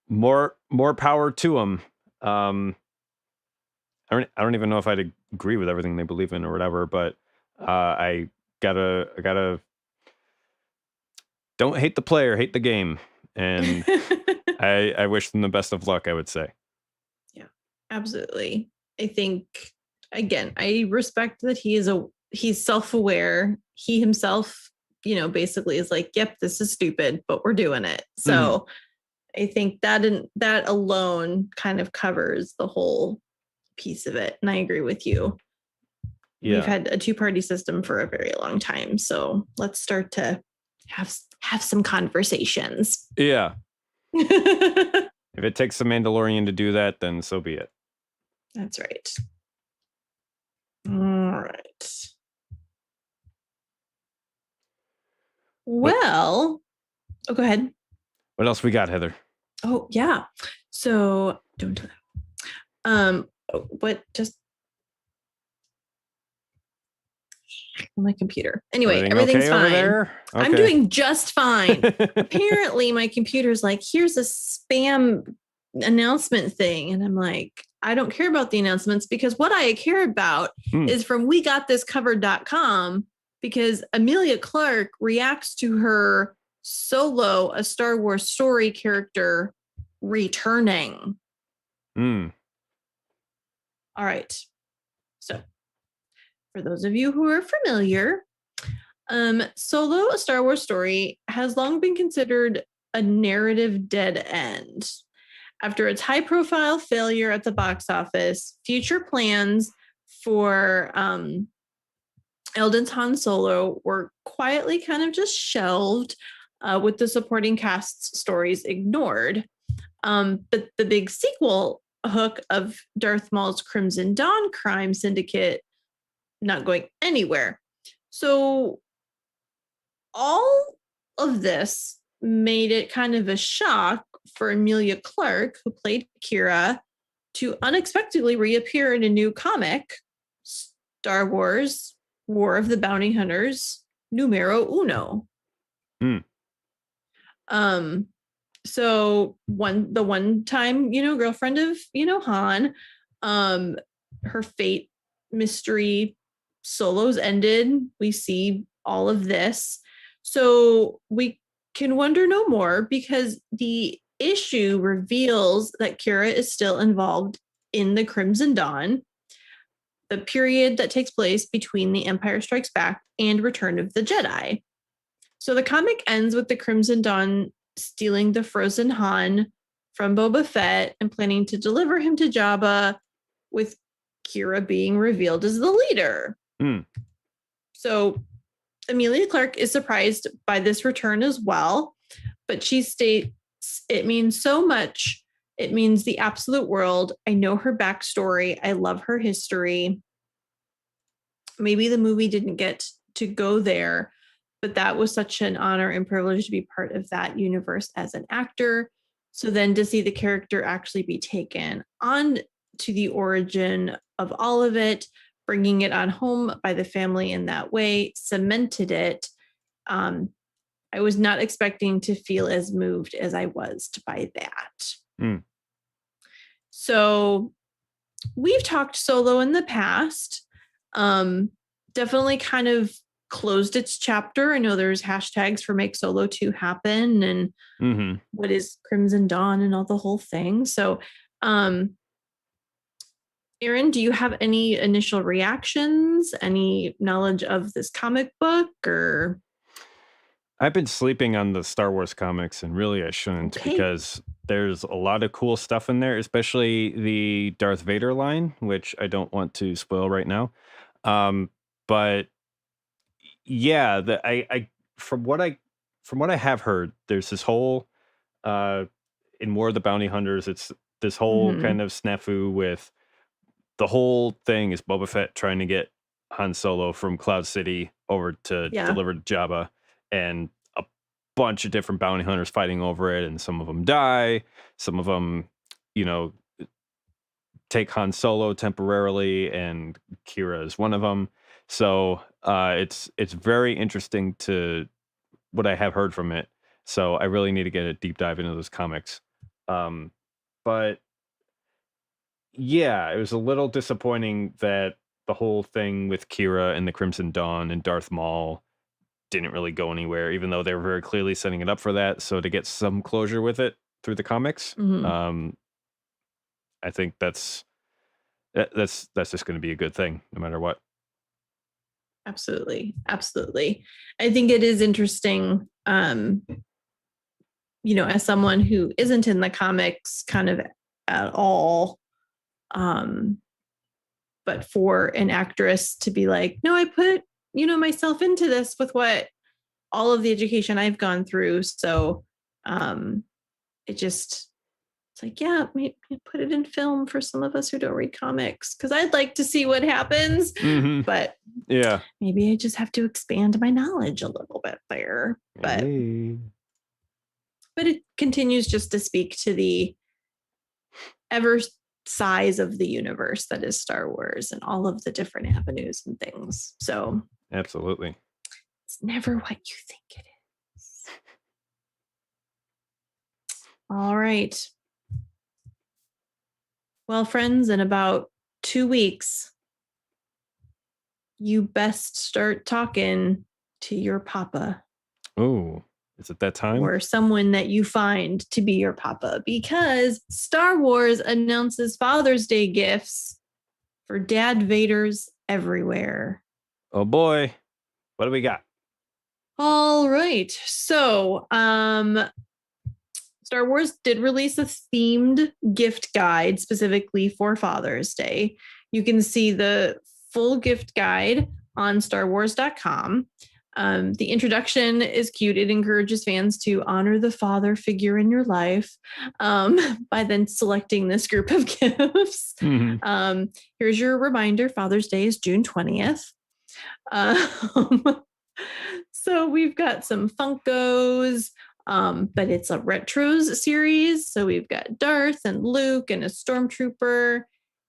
more power to them. I don't even know if I'd agree with everything they believe in or whatever, but I gotta don't hate the player, hate the game. And I wish them the best of luck, I would say. Yeah, absolutely. I think, again, I respect that he's self-aware. He himself, basically is like, yep, this is stupid, but we're doing it. So I think that alone kind of covers the whole piece of it. And I agree with you. Yeah. We've had a two-party system for a very long time. So let's start to have some conversations. Yeah. If it takes a Mandalorian to do that, then so be it. That's right. All right. Well, go ahead. What else we got, Heather? Oh, yeah. So don't do that. What just on my computer. Anyway, Everything everything's okay fine. over there? I'm Okay. doing just fine. Apparently, my computer's like, here's a spam announcement thing. And I'm like, I don't care about the announcements because what I care about is from WeGotThisCovered.com, because Amelia Clark reacts to her Solo, a Star Wars story character, returning. Mm. All right. So, for those of you who are familiar, Solo, a Star Wars story, has long been considered a narrative dead end. After its high-profile failure at the box office, future plans for Eldon's Han Solo were quietly kind of just shelved, with the supporting cast's stories ignored. But the big sequel hook of Darth Maul's Crimson Dawn crime syndicate not going anywhere. So all of this made it kind of a shock for Amelia Clark, who played Kira, to unexpectedly reappear in a new comic, Star Wars War of the Bounty Hunters, numero uno. So the one time, girlfriend of, Han, her fate mystery Solos ended. We see all of this. So we can wonder no more, because the issue reveals that Kira is still involved in the Crimson Dawn, the period that takes place between The Empire Strikes Back and Return of the Jedi. So the comic ends with the Crimson Dawn stealing the frozen Han from Boba Fett and planning to deliver him to Jabba, with Kira being revealed as the leader. So Amelia Clark is surprised by this return as well, but she states it means so much. It means the absolute world. I know her backstory. I love her history. Maybe the movie didn't get to go there, but that was such an honor and privilege to be part of that universe as an actor. So then to see the character actually be taken on to the origin of all of it, bringing it on home by the family in that way, cemented it. I was not expecting to feel as moved as I was by that. So we've talked Solo in the past. Definitely kind of closed its chapter. I know there's hashtags for Make Solo 2 happen, and what is Crimson Dawn and all the whole thing. So, Aaron, do you have any initial reactions, any knowledge of this comic book, or? I've been sleeping on the Star Wars comics, and really I shouldn't, because there's a lot of cool stuff in there, especially the Darth Vader line, which I don't want to spoil right now. But yeah, I from what I have heard, there's this whole in War of the Bounty Hunters, it's this whole kind of snafu with the whole thing is Boba Fett trying to get Han Solo from Cloud City over to deliver to Jabba, and a bunch of different bounty hunters fighting over it, and some of them die, some of them, take Han Solo temporarily, and Kira is one of them. So it's very interesting to what I have heard from it. So I really need to get a deep dive into those comics. But yeah, it was a little disappointing that the whole thing with Kira and the Crimson Dawn and Darth Maul didn't really go anywhere, even though they were very clearly setting it up for that. So to get some closure with it through the comics, I think that's just going to be a good thing, no matter what. Absolutely. I think it is interesting, as someone who isn't in the comics kind of at all, but for an actress to be like, no, I put, myself into this with what all of the education I've gone through. So it's like, yeah, maybe put it in film for some of us who don't read comics, because I'd like to see what happens. But yeah, maybe I just have to expand my knowledge a little bit there. But it continues just to speak to the ever size of the universe that is Star Wars and all of the different avenues and things. So Absolutely. it's never what you think it is. All right. Well, friends, in about 2 weeks, you best start talking to your papa. Oh, is it that time? Or someone that you find to be your papa, because Star Wars announces Father's Day gifts for Dad Vaders everywhere. Oh boy. What do we got? All right. So, Star Wars did release a themed gift guide specifically for Father's Day. You can see the full gift guide on starwars.com. The introduction is cute. It encourages fans to honor the father figure in your life by then selecting this group of gifts. Mhm. Here's your reminder. Father's Day is June 20th. So we've got some Funkos, but it's a retros series. So we've got Darth and Luke and a Stormtrooper,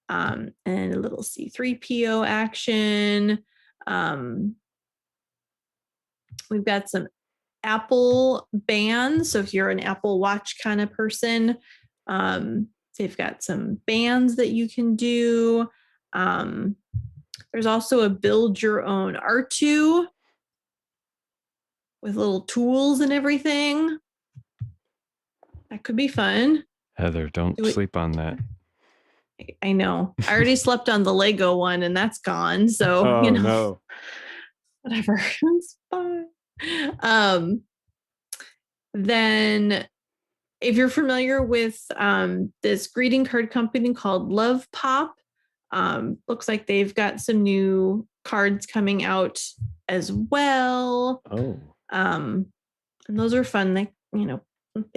and a little C3PO action. We've got some Apple bands. So if you're an Apple Watch kind of person, they've got some bands that you can do. There's also a build your own R2 with little tools and everything. That could be fun. Heather, don't sleep on that. I know. I already slept on the Lego one and that's gone. So, no. Whatever. It's fine. Then if you're familiar with this greeting card company called Love Pop, looks like they've got some new cards coming out as well. Oh. And those are fun. They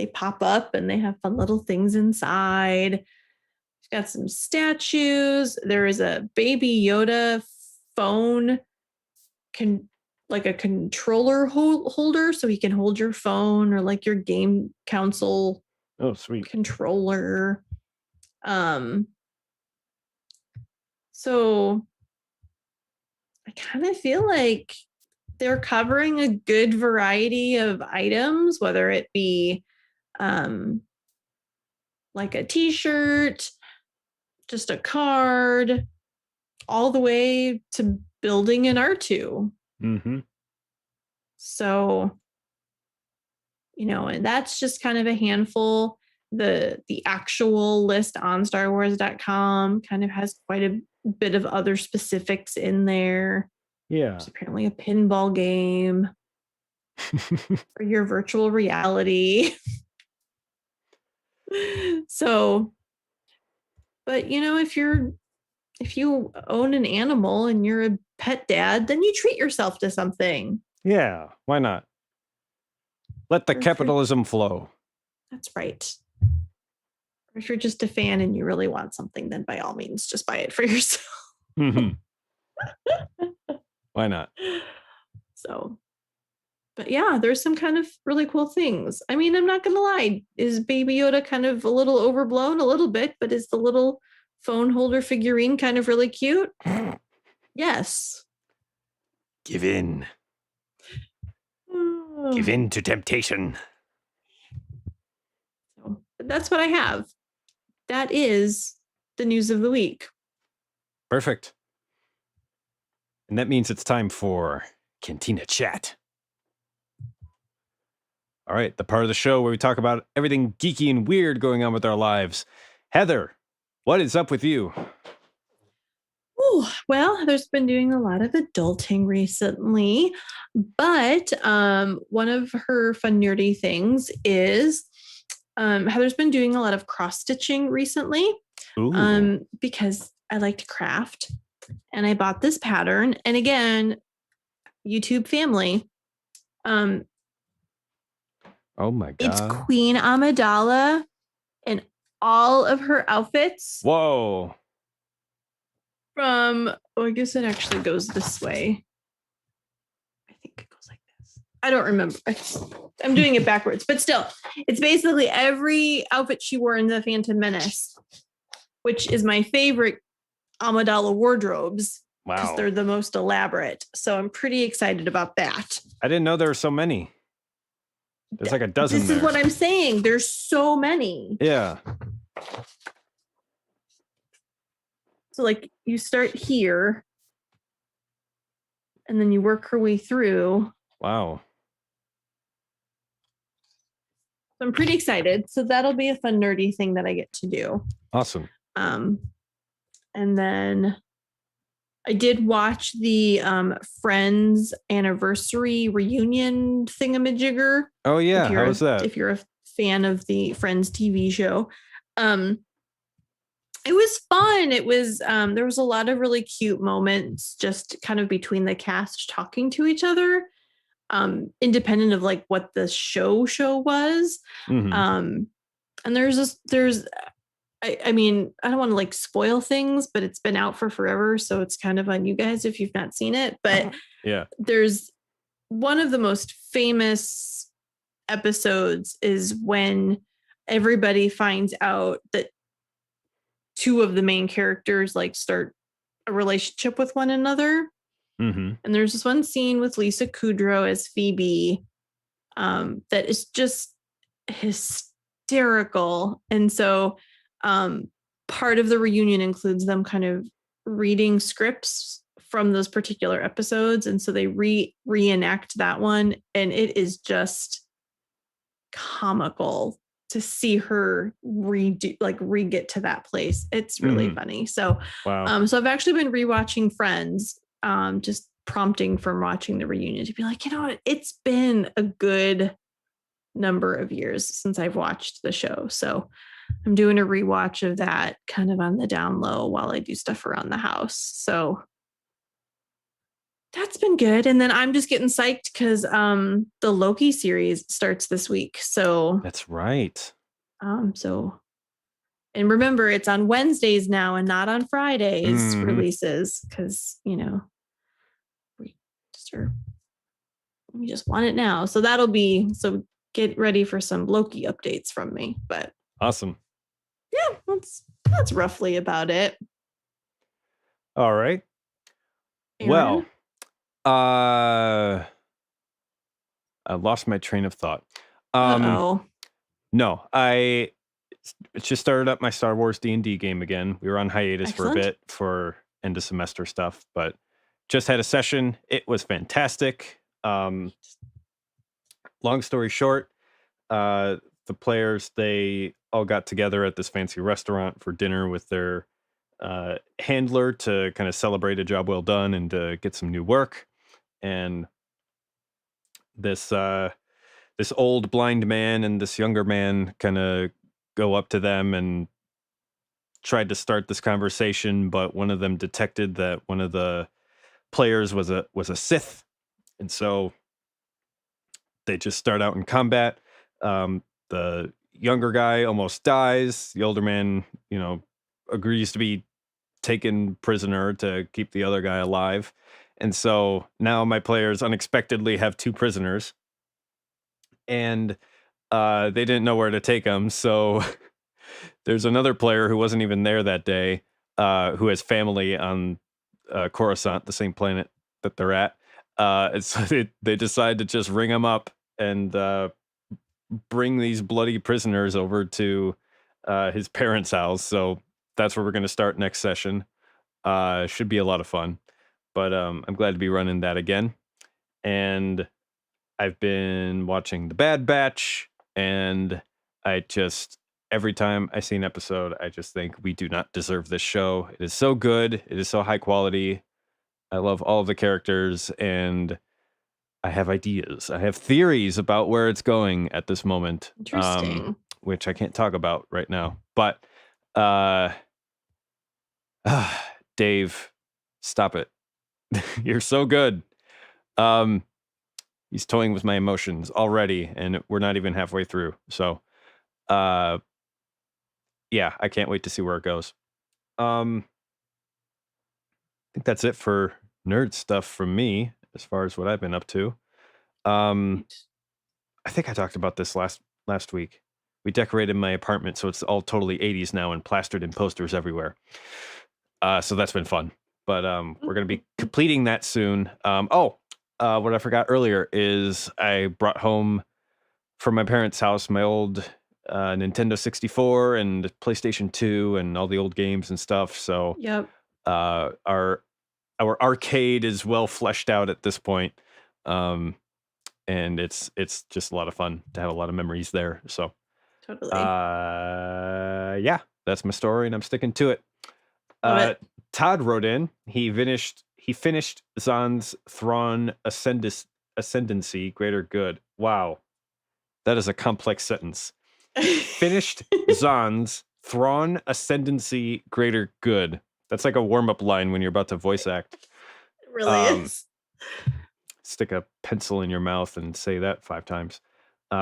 pop up and they have fun little things inside. We've got some statues. There is a Baby Yoda phone, like a controller holder, so you can hold your phone or like your game console. Oh, sweet. Controller. So I kind of feel like they're covering a good variety of items, whether it be like a t-shirt, just a card, all the way to building an R2. Mm-hmm. So, and that's just kind of a handful. The actual list on starwars.com kind of has quite a bit of other specifics in there. Yeah. There's apparently a pinball game for your virtual reality. So, but if you own an animal and you're a pet dad, then you treat yourself to something. Yeah, why not? Let the capitalism flow. That's right. Or if you're just a fan and you really want something, then by all means, just buy it for yourself. Mm-hmm. Why not? So, but yeah, there's some kind of really cool things. I mean, I'm not going to lie. Is Baby Yoda kind of a little overblown? A little bit, but is the little phone holder figurine kind of really cute? Yes. Give in. Give in to temptation. So, but that's what I have. That is the news of the week. Perfect. And that means it's time for Cantina Chat. All right, the part of the show where we talk about everything geeky and weird going on with our lives. Heather, what is up with you? Ooh, well, Heather's been doing a lot of adulting recently, but one of her fun nerdy things is Heather's been doing a lot of cross-stitching recently. Because I like to craft, and I bought this pattern. And again, YouTube family, oh my God. It's Queen Amidala in all of her outfits. Whoa. I guess it actually goes this way. I think it goes like this. I don't remember. I'm doing it backwards, but still, it's basically every outfit she wore in The Phantom Menace which is my favorite Amidala wardrobes because Wow. they're the most elaborate. So I'm pretty excited about that. I didn't know there were so many. There's like a dozen This there. is what I'm saying. There's so many. Yeah. So like you start here and then you work your way through. Wow. So I'm pretty excited. So that'll be a fun nerdy thing that I get to do. Awesome. And then I did watch the Friends anniversary reunion thingamajigger. Oh yeah, how was that? If you're a fan of the Friends TV show, it was fun. It was there was a lot of really cute moments just kind of between the cast talking to each other, independent of like what the show was. Mhm. And I mean, I don't want to like spoil things, but it's been out for forever, so it's kind of on you guys if you've not seen it. But Yeah. there's one of the most famous episodes is when everybody finds out that two of the main characters like start a relationship with one another. Mhm. And there's this one scene with Lisa Kudrow as Phoebe that is just hysterical. And so part of the reunion includes them kind of reading scripts from those particular episodes. And so they reenact that one. And it is just comical to see her re-get to that place. It's really funny. So, Wow. So I've actually been rewatching Friends, just prompting from watching the reunion to be like, you know what? It's been a good number of years since I've watched the show. So I'm doing a rewatch of that kind of on the down low while I do stuff around the house. So that's been good. And then I'm just getting psyched because the Loki series starts this week. So That's right. and remember it's on Wednesdays now and not on Fridays releases because we just want it now. So get ready for some Loki updates from me. But Awesome. yeah, that's roughly about it. All right. Aaron? Well, I lost my train of thought. Uh-oh. No, I just started up my Star Wars D&D game again. We were on hiatus for a bit for end of semester stuff, but just had a session. It was fantastic. Long story short, the players, they all got together at this fancy restaurant for dinner with their handler to kind of celebrate a job well done and to get some new work. And this old blind man and this younger man kind of go up to them and tried to start this conversation, but one of them detected that one of the players was a Sith, and so they just start out in combat. The younger guy almost dies. The older man, agrees to be taken prisoner to keep the other guy alive. And so now my players unexpectedly have two prisoners, and they didn't know where to take them. So there's another player who wasn't even there that day, who has family on Coruscant, the same planet that they're at. And so they decide to just ring them up and bring these bloody prisoners over to his parents' house. So that's where we're going to start next session. Should be a lot of fun. But I'm glad to be running that again. And I've been watching The Bad Batch, and every time I see an episode, I just think we do not deserve this show. It is so good. It is so high quality. I love all of the characters, and I have ideas. I have theories about where it's going at this moment. Interesting. Which I can't talk about right now. But Dave, stop it. You're so good. He's toying with my emotions already, and we're not even halfway through. So yeah, I can't wait to see where it goes. I think that's it for nerd stuff from me as far as what I've been up to. I think I talked about this last week. We decorated my apartment, so it's all totally 80s now and plastered in posters everywhere. So that's been fun. But we're going to be completing that soon. What I forgot earlier is I brought home from my parents' house my old Nintendo 64 and PlayStation 2 and all the old games and stuff. So Yep. our arcade is well fleshed out at this point. And it's just a lot of fun to have a lot of memories there. So Totally. yeah, that's my story and I'm sticking to it. Love it. Todd wrote in, he finished Zahn's Thrawn Ascendancy, Greater Good. Wow. That is a complex sentence. Finished Zahn's Thrawn Ascendancy, Greater Good. That's like a warm-up line when you're about to voice act. It really is. Stick a pencil in your mouth and say that 5 times.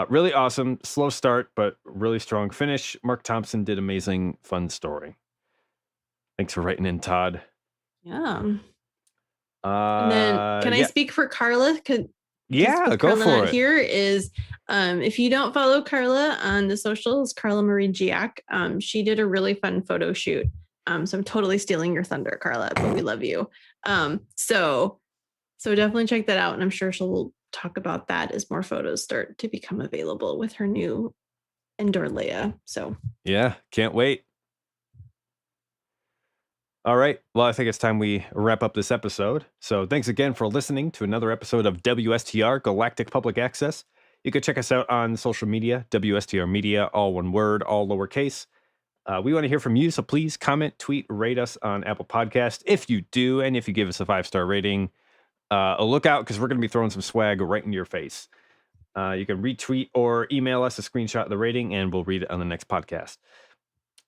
Really awesome. Slow start, but really strong finish. Mark Thompson did amazing, fun story. Thanks for writing in, Todd. Yeah. And then can I speak for Carla? Yeah, go Carla for not it. Here is if you don't follow Carla on the socials, Carla Marie Giac, she did a really fun photo shoot. So I'm totally stealing your thunder, Carla, but we love you. So definitely check that out, and I'm sure she'll talk about that as more photos start to become available with her new Endor Leia. So yeah, can't wait. All right. Well, I think it's time we wrap up this episode. So thanks again for listening to another episode of WSTR Galactic Public Access. You can check us out on social media, WSTR Media, all one word, all lowercase. We want to hear from you, so please comment, tweet, rate us on Apple Podcast. If you do, and if you give us a 5-star rating, look out because we're going to be throwing some swag right into your face. You can retweet or email us a screenshot of the rating, and we'll read it on the next podcast.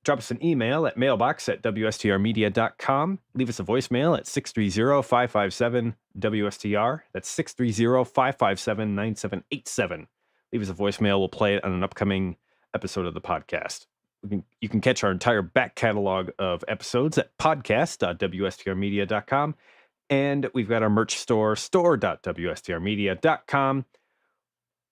Drop us an email at mailbox@wstrmedia.com. Leave us a voicemail at 630-557-WSTR. That's 630-557-9787. Leave us a voicemail. We'll play it on an upcoming episode of the podcast. You can catch our entire back catalog of episodes at podcast.wstrmedia.com. And we've got our merch store, store.wstrmedia.com.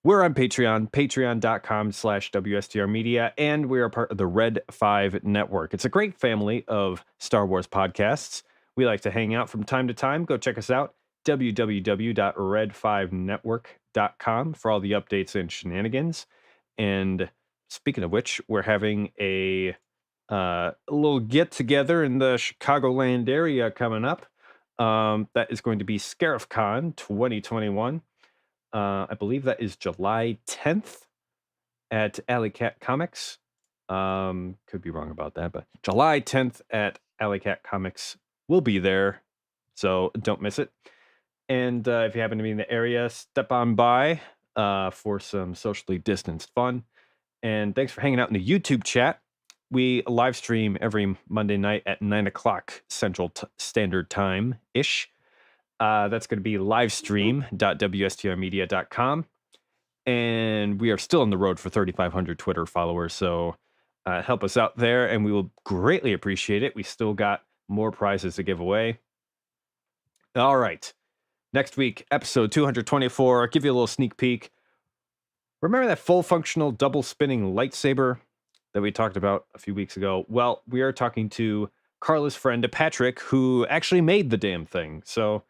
We're on Patreon, patreon.com/WSTRmedia, and we are part of the Red 5 Network. It's a great family of Star Wars podcasts. We like to hang out from time to time. Go check us out, www.red5network.com for all the updates and shenanigans. And speaking of which, we're having a little get-together in the Chicagoland area coming up. That is going to be ScarifCon 2021. I believe that is July 10th at Alley Cat Comics. Could be wrong about that, but July 10th at Alley Cat Comics. We'll be there, so don't miss it. And if you happen to be in the area, step on by for some socially distanced fun. And thanks for hanging out in the YouTube chat. We live stream every Monday night at 9 o'clock Central Standard Time-ish. That's going to be livestream.wstrmedia.com. And we are still on the road for 3,500 Twitter followers. So help us out there, and we will greatly appreciate it. We still got more prizes to give away. All right. Next week, episode 224. I'll give you a little sneak peek. Remember that full functional double spinning lightsaber that we talked about a few weeks ago? Well, we are talking to Carla's friend Patrick, who actually made the damn thing. So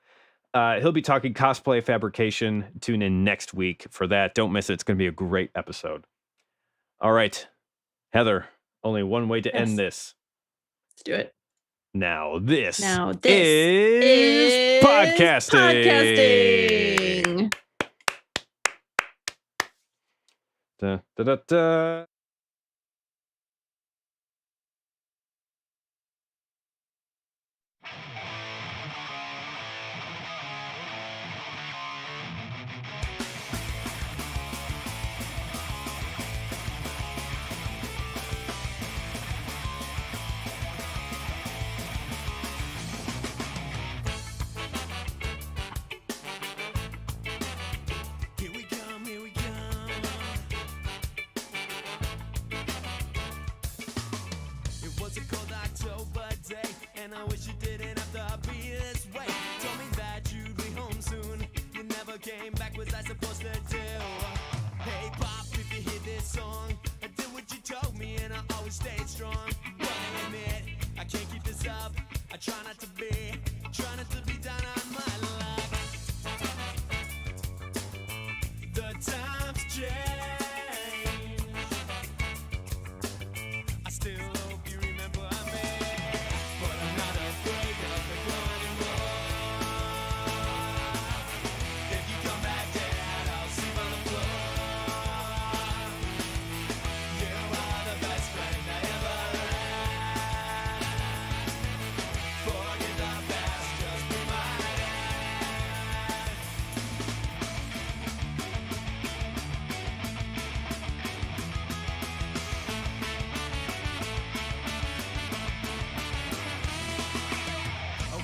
he'll be talking cosplay fabrication. Tune in next week for that. Don't miss it. It's going to be a great episode. All right, Heather, only one way to end this. Let's do it. Now this is podcasting. Da, da, da, da. Here we come, here we come. It was a cold October day, and I wish it didn't have to be this way. Told me that you'd be home soon. You never came back, was I supposed to do? Hey, Pop, if you hear this song, I did what you told me, and I always stayed strong. But I admit, I can't keep this up. I try not to be down on my luck. The times change. I still hope you remember me, but I'm not afraid of the glow anymore. If you come back dead, I'll sleep on the floor. You are the best friend I ever had. Forget the past, just be my dad.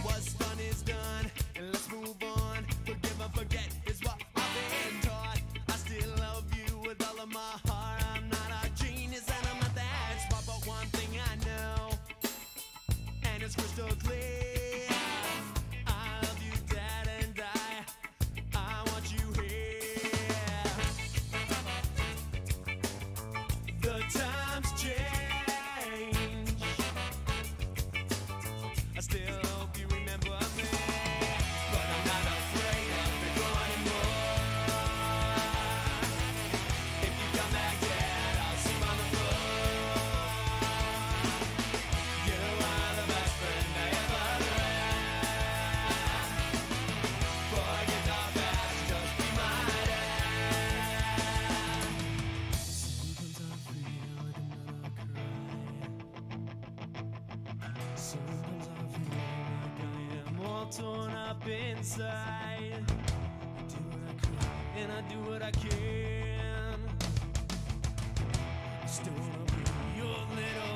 What's done is done, and let's move on. Forgive and forget is what I've been taught. I still love you with all of my heart. I'm not a genius and I'm not that smart, but one thing I know, and it's crystal clear. I love you, Dad, and I want you here. The times change. I still hope you remember me, but I'm not afraid of the glow anymore. If you come back dead, I'll sleep on the floor. You are the best friend I ever had. Forget the past, just be my dad. Sometimes I feel like another cry. Sometimes I feel like I am all torn up inside. I do what I can, and I do what I can. I still wanna be your little